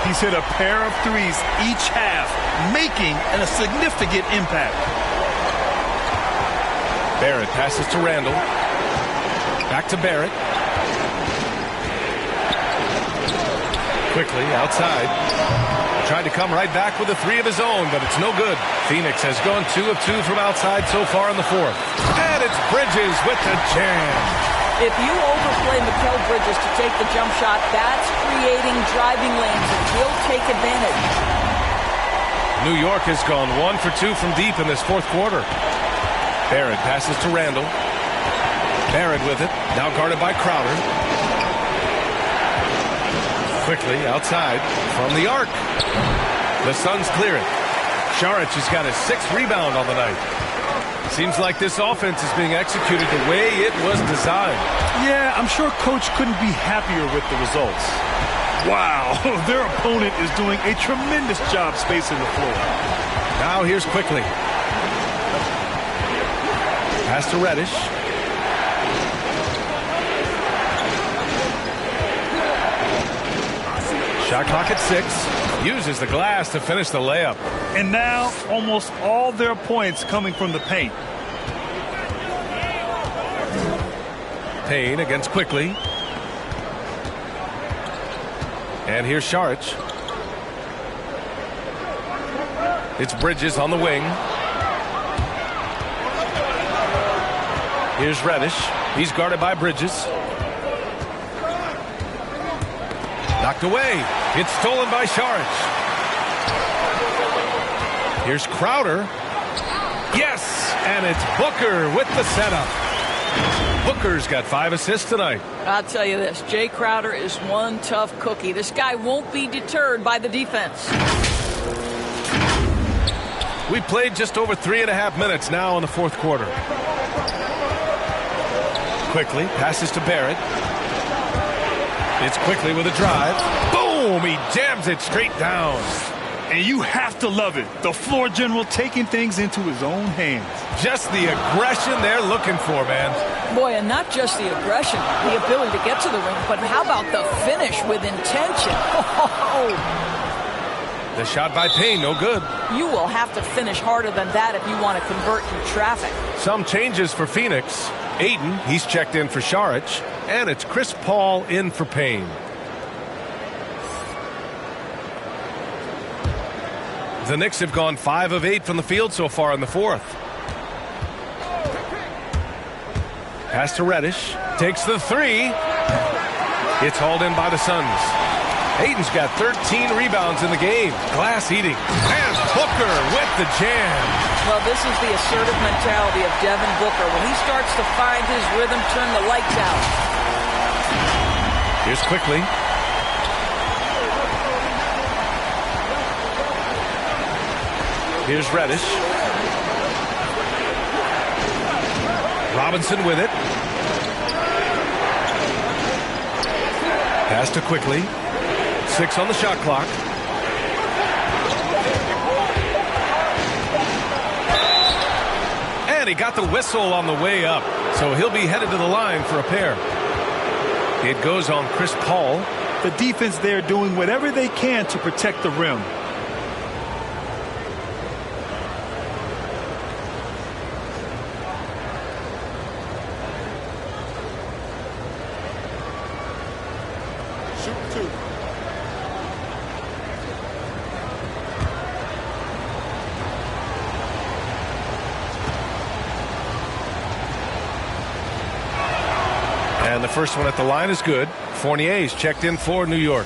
He's hit a pair of threes each half, making a significant impact. Barrett passes to Randall. Back to Barrett. Quickly outside. Tried to come right back with a 3 of his own, but it's no good. Phoenix has gone 2 of 2 from outside so far in the 4th. And it's Bridges with the jam. If you overplay Mikal Bridges to take the jump shot, that's creating driving lanes, and he'll take advantage. New York has gone 1 for 2 from deep in this 4th quarter. Barrett passes to Randall. Barrett with it, now guarded by Crowder. Quickly outside from the arc. The Suns clear it. Saric has got his 6th rebound on the night. Seems like this offense is being executed the way it was designed. Yeah, I'm sure Coach couldn't be happier with the results. Wow, their opponent is doing a tremendous job spacing the floor. Now here's Quickly. Pass to Reddish. Shot clock at 6. Uses the glass to finish the layup. And now almost all their points coming from the paint. Payne against Quickly. And here's Saric. It's Bridges on the wing. Here's Reddish. He's guarded by Bridges. Knocked away. It's stolen by Saric. Here's Crowder. Yes! And it's Booker with the setup. Booker's got 5 assists tonight. I'll tell you this, Jay Crowder is one tough cookie. This guy won't be deterred by the defense. We played just over 3.5 minutes now in the 4th quarter. Quickly passes to Barrett. It's Quickly with a drive. Boom! He jams it straight down. And you have to love it. The floor general taking things into his own hands. Just the aggression they're looking for, man. Boy, and not just the aggression, the ability to get to the ring, but how about the finish with intention? The shot by Payne, no good. You will have to finish harder than that if you want to convert in traffic. Some changes for Phoenix. Ayton, he's checked in for Saric. And it's Chris Paul in for Payne. The Knicks have gone 5 of 8 from the field so far in the 4th. Pass to Reddish. Takes the 3. It's hauled in by the Suns. Ayton's got 13 rebounds in the game. Glass eating. And Booker with the jam. Well, this is the assertive mentality of Devin Booker. When he starts to find his rhythm, turn the lights out. Here's Quickly. Here's Reddish. Robinson with it. Pass to Quickly. 6 on the shot clock. And he got the whistle on the way up. So he'll be headed to the line for a pair. It goes on Chris Paul. The defense there doing whatever they can to protect the rim. And the first one at the line is good. Fournier's checked in for New York.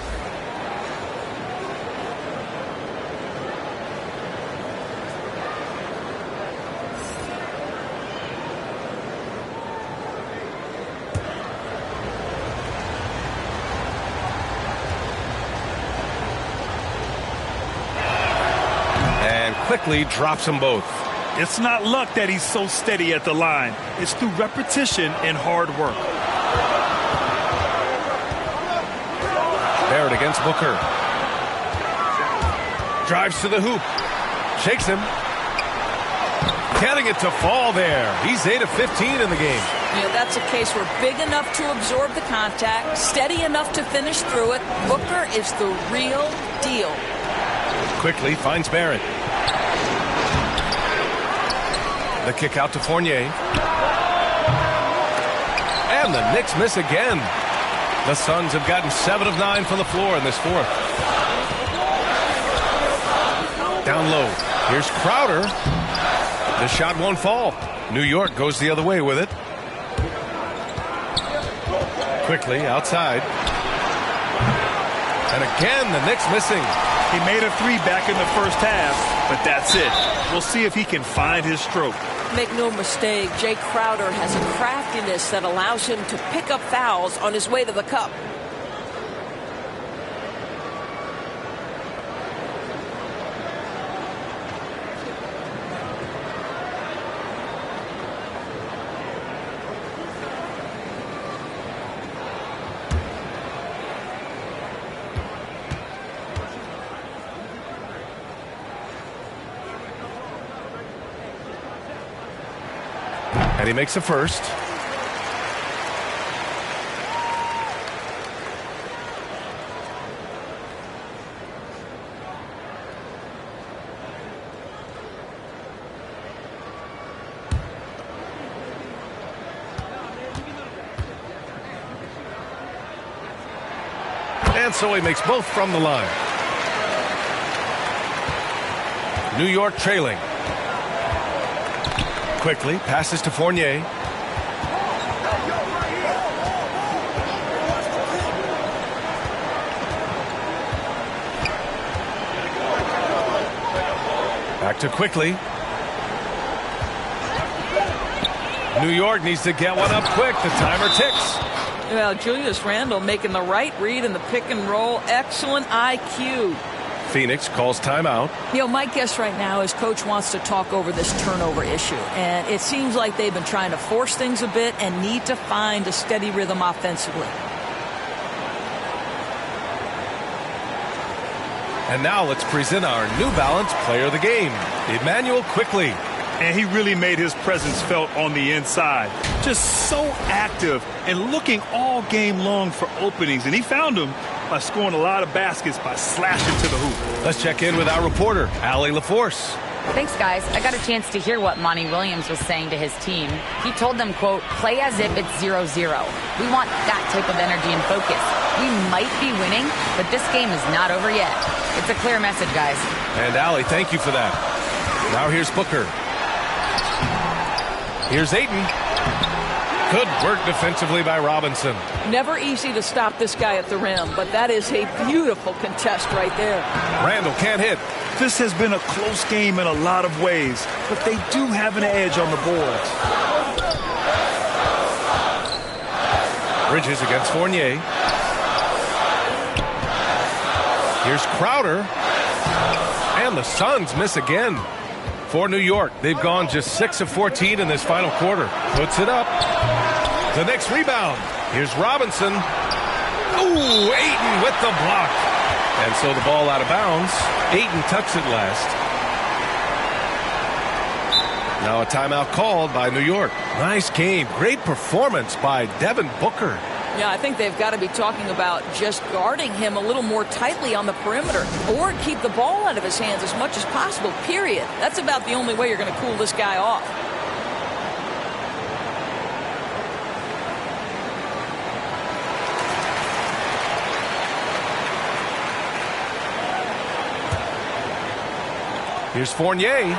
And Quickly drops them both. It's not luck that he's so steady at the line. It's through repetition and hard work. Barrett against Booker. Drives to the hoop. Shakes him. Getting it to fall there. He's 8 of 15 in the game. You know, that's a case where big enough to absorb the contact, steady enough to finish through it. Booker is the real deal. Quickly finds Barrett. The kick out to Fournier. And the Knicks miss again. The Suns have gotten 7 of 9 from the floor in this fourth. Down low. Here's Crowder. The shot won't fall. New York goes the other way with it. Quickly outside. And again, the Knicks missing. He made a 3 back in the first half, but that's it. We'll see if he can find his stroke. Make no mistake, Jay Crowder has a craftiness that allows him to pick up fouls on his way to the cup. And he makes the first. And so he makes both from the line. New York trailing. Quickly passes to Fournier. Back to Quickly. New York needs to get one up quick. The timer ticks. Well, Julius Randle making the right read in the pick and roll. Excellent IQ. Phoenix calls timeout. You know, my guess right now is Coach wants to talk over this turnover issue. And it seems like they've been trying to force things a bit and need to find a steady rhythm offensively. And now let's present our New Balance player of the game, Emmanuel Quickly. And he really made his presence felt on the inside. Just so active and looking all game long for openings. And he found them by scoring a lot of baskets by slashing to the hoop. Let's check in with our reporter, Allie LaForce. Thanks, guys. I got a chance to hear what Monty Williams was saying to his team. He told them, quote, play as if it's 0-0. We want that type of energy and focus. We might be winning, but this game is not over yet. It's a clear message, guys. And Allie, thank you for that. Now here's Booker. Here's Ayton. Good work defensively by Robinson. Never easy to stop this guy at the rim, but that is a beautiful contest right there. Randall can't hit. This has been a close game in a lot of ways, but they do have an edge on the boards. Bridges against Fournier. Here's Crowder. And the Suns miss again. For New York, they've gone just 6 of 14 in this final quarter. Puts it up. The Knicks rebound. Here's Robinson. Ooh, Ayton with the block. And so the ball out of bounds. Ayton tucks it last. Now a timeout called by New York. Nice game. Great performance by Devin Booker. Yeah, I think they've got to be talking about just guarding him a little more tightly on the perimeter or keep the ball out of his hands as much as possible, period. That's about the only way you're going to cool this guy off. Here's Fournier.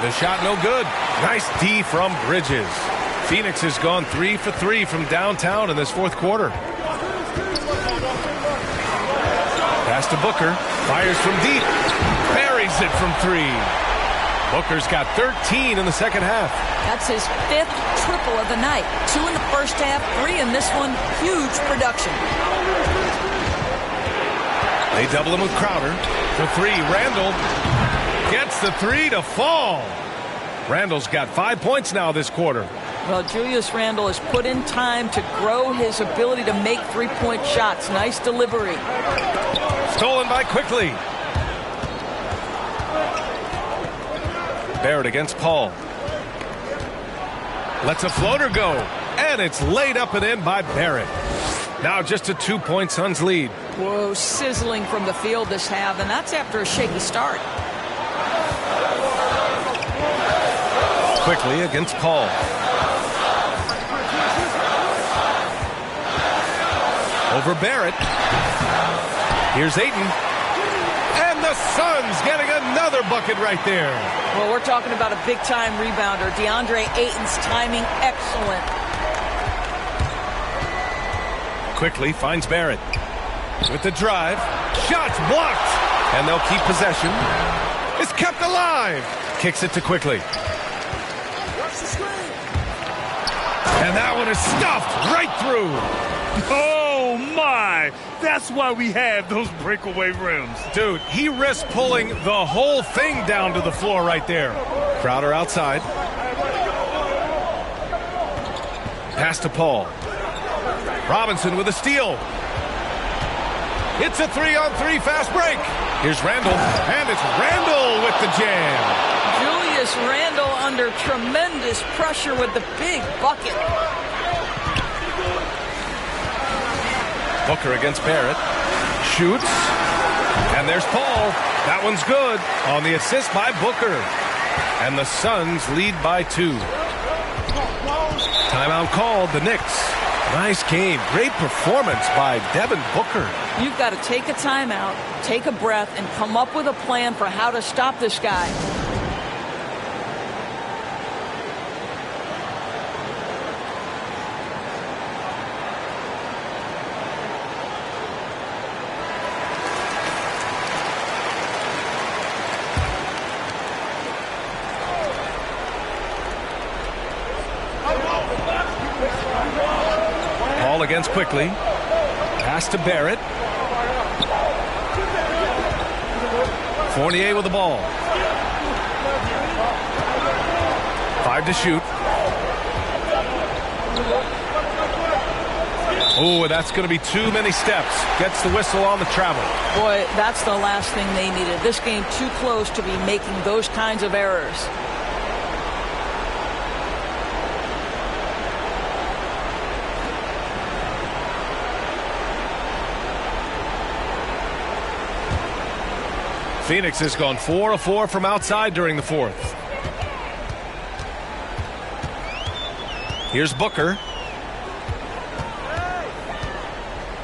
The shot no good. Nice D from Bridges. Phoenix has gone 3 for 3 from downtown in this fourth quarter. Pass to Booker. Fires from deep. Buries it from 3. Booker's got 13 in the second half. That's his 5th triple of the night. 2 in the first half, 3 in this one. Huge production. They double him with Crowder. For 3, Randall gets the 3 to fall. Randall's got 5 points now this quarter. Well, Julius Randle has put in time to grow his ability to make three-point shots. Nice delivery. Stolen by Quickly. Barrett against Paul. Lets a floater go. And it's laid up and in by Barrett. Now just a 2-point Suns lead. Whoa, sizzling from the field this half, and that's after a shaky start. Quickly against Paul. Over Barrett. Here's Ayton. And the Suns getting another bucket right there. Well, we're talking about a big-time rebounder. DeAndre Ayton's timing excellent. Quickly finds Barrett. With the drive. Shots blocked. And they'll keep possession. It's kept alive. Kicks it to Quickly. And that one is stuffed right through. Oh, my. That's why we have those breakaway rims. Dude, he risked pulling the whole thing down to the floor right there. Crowder outside. Pass to Paul. Robinson with a steal. It's a 3-on-3 fast break. Here's Randall. And it's Randall with the jam. Julius Randle under tremendous pressure with the big bucket. Booker against Barrett. Shoots. And there's Paul. That one's good on the assist by Booker. And the Suns lead by 2. Timeout called. The Knicks. Nice game. Great performance by Devin Booker. You've got to take a timeout, take a breath, and come up with a plan for how to stop this guy. Paul against Quickly. Pass to Barrett. Fournier with the ball. 5 to shoot. Oh, that's going to be too many steps. Gets the whistle on the travel. Boy, that's the last thing they needed. This game too close to be making those kinds of errors. Phoenix has gone 4 of 4 from outside during the fourth. Here's Booker.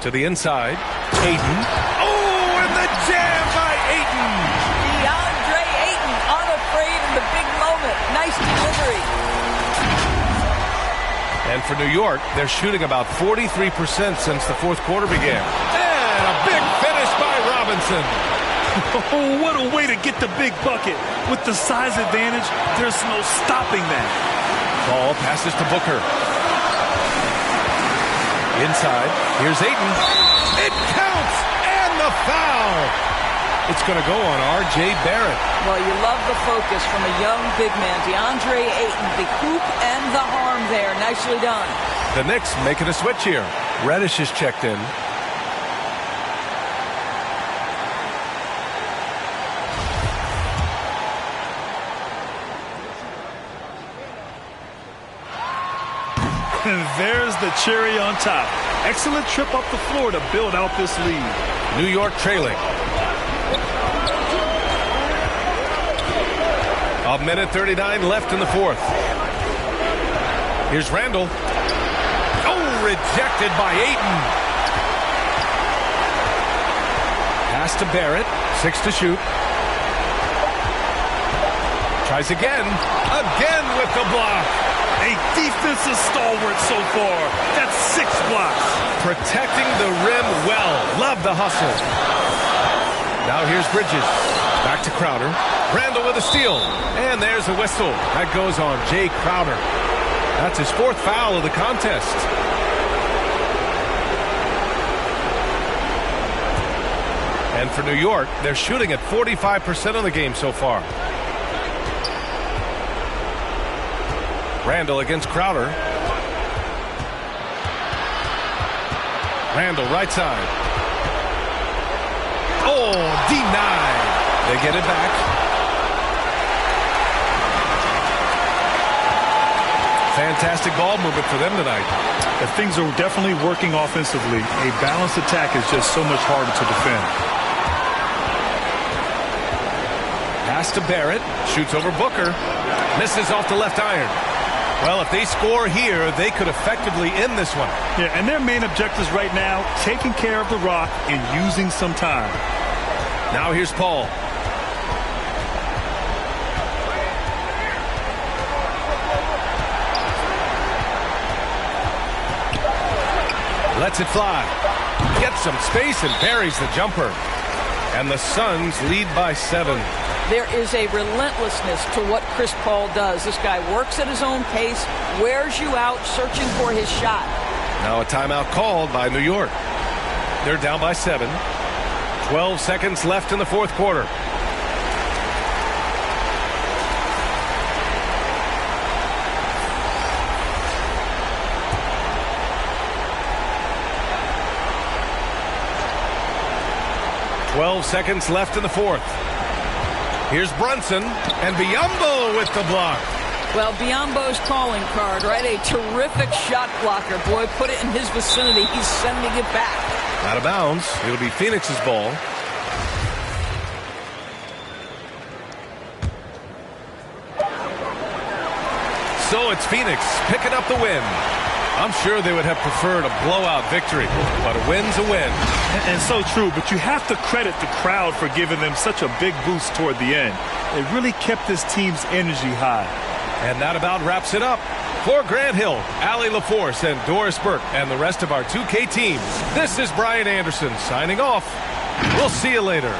To the inside. Ayton. Oh, and the jam by Ayton. DeAndre Ayton, unafraid in the big moment. Nice delivery. And for New York, they're shooting about 43% since the fourth quarter began. And a big finish by Robinson. Oh, what a way to get the big bucket. With the size advantage, there's no stopping that. Ball passes to Booker. Inside, here's Ayton. It counts, and the foul. It's going to go on R.J. Barrett. Well, you love the focus from a young big man, DeAndre Ayton. The hoop and the harm there. Nicely done. The Knicks making a switch here. Reddish is checked in. And there's the cherry on top. Excellent trip up the floor to build out this lead. New York trailing. A minute 39 left in the fourth. Here's Randall. Oh, rejected by Ayton. Pass to Barrett. 6 to shoot. Tries again. Again with the block. A defensive stalwart so far. That's 6 blocks. Protecting the rim well. Love the hustle. Now here's Bridges. Back to Crowder. Randall with a steal. And there's a whistle. That goes on Jay Crowder. That's his 4th foul of the contest. And for New York, they're shooting at 45% of the game so far. Randall against Crowder. Randall right side. Oh, denied. They get it back. Fantastic ball movement for them tonight. Things are definitely working offensively. A balanced attack is just so much harder to defend. Pass to Barrett. Shoots over Booker. Misses off the left iron. Well, if they score here, they could effectively end this one. Yeah, and their main objectives right now, taking care of the rock and using some time. Now here's Paul. Lets it fly. Gets some space and buries the jumper. And the Suns lead by 7. There is a relentlessness to what Chris Paul does. This guy works at his own pace, wears you out, searching for his shot. Now a timeout called by New York. They're down by 7. 12 seconds left in the fourth quarter. Seconds left in the fourth. Here's Brunson and Biyombo with the block. Well, Biyombo's calling card, right? A terrific shot blocker. Boy, put it in his vicinity. He's sending it back. Out of bounds. It'll be Phoenix's ball. So it's Phoenix picking up the win. I'm sure they would have preferred a blowout victory, but a win's a win. And so true, but you have to credit the crowd for giving them such a big boost toward the end. It really kept this team's energy high. And that about wraps it up. For Grant Hill, Allie LaForce, and Doris Burke, and the rest of our 2K teams, this is Brian Anderson signing off. We'll see you later.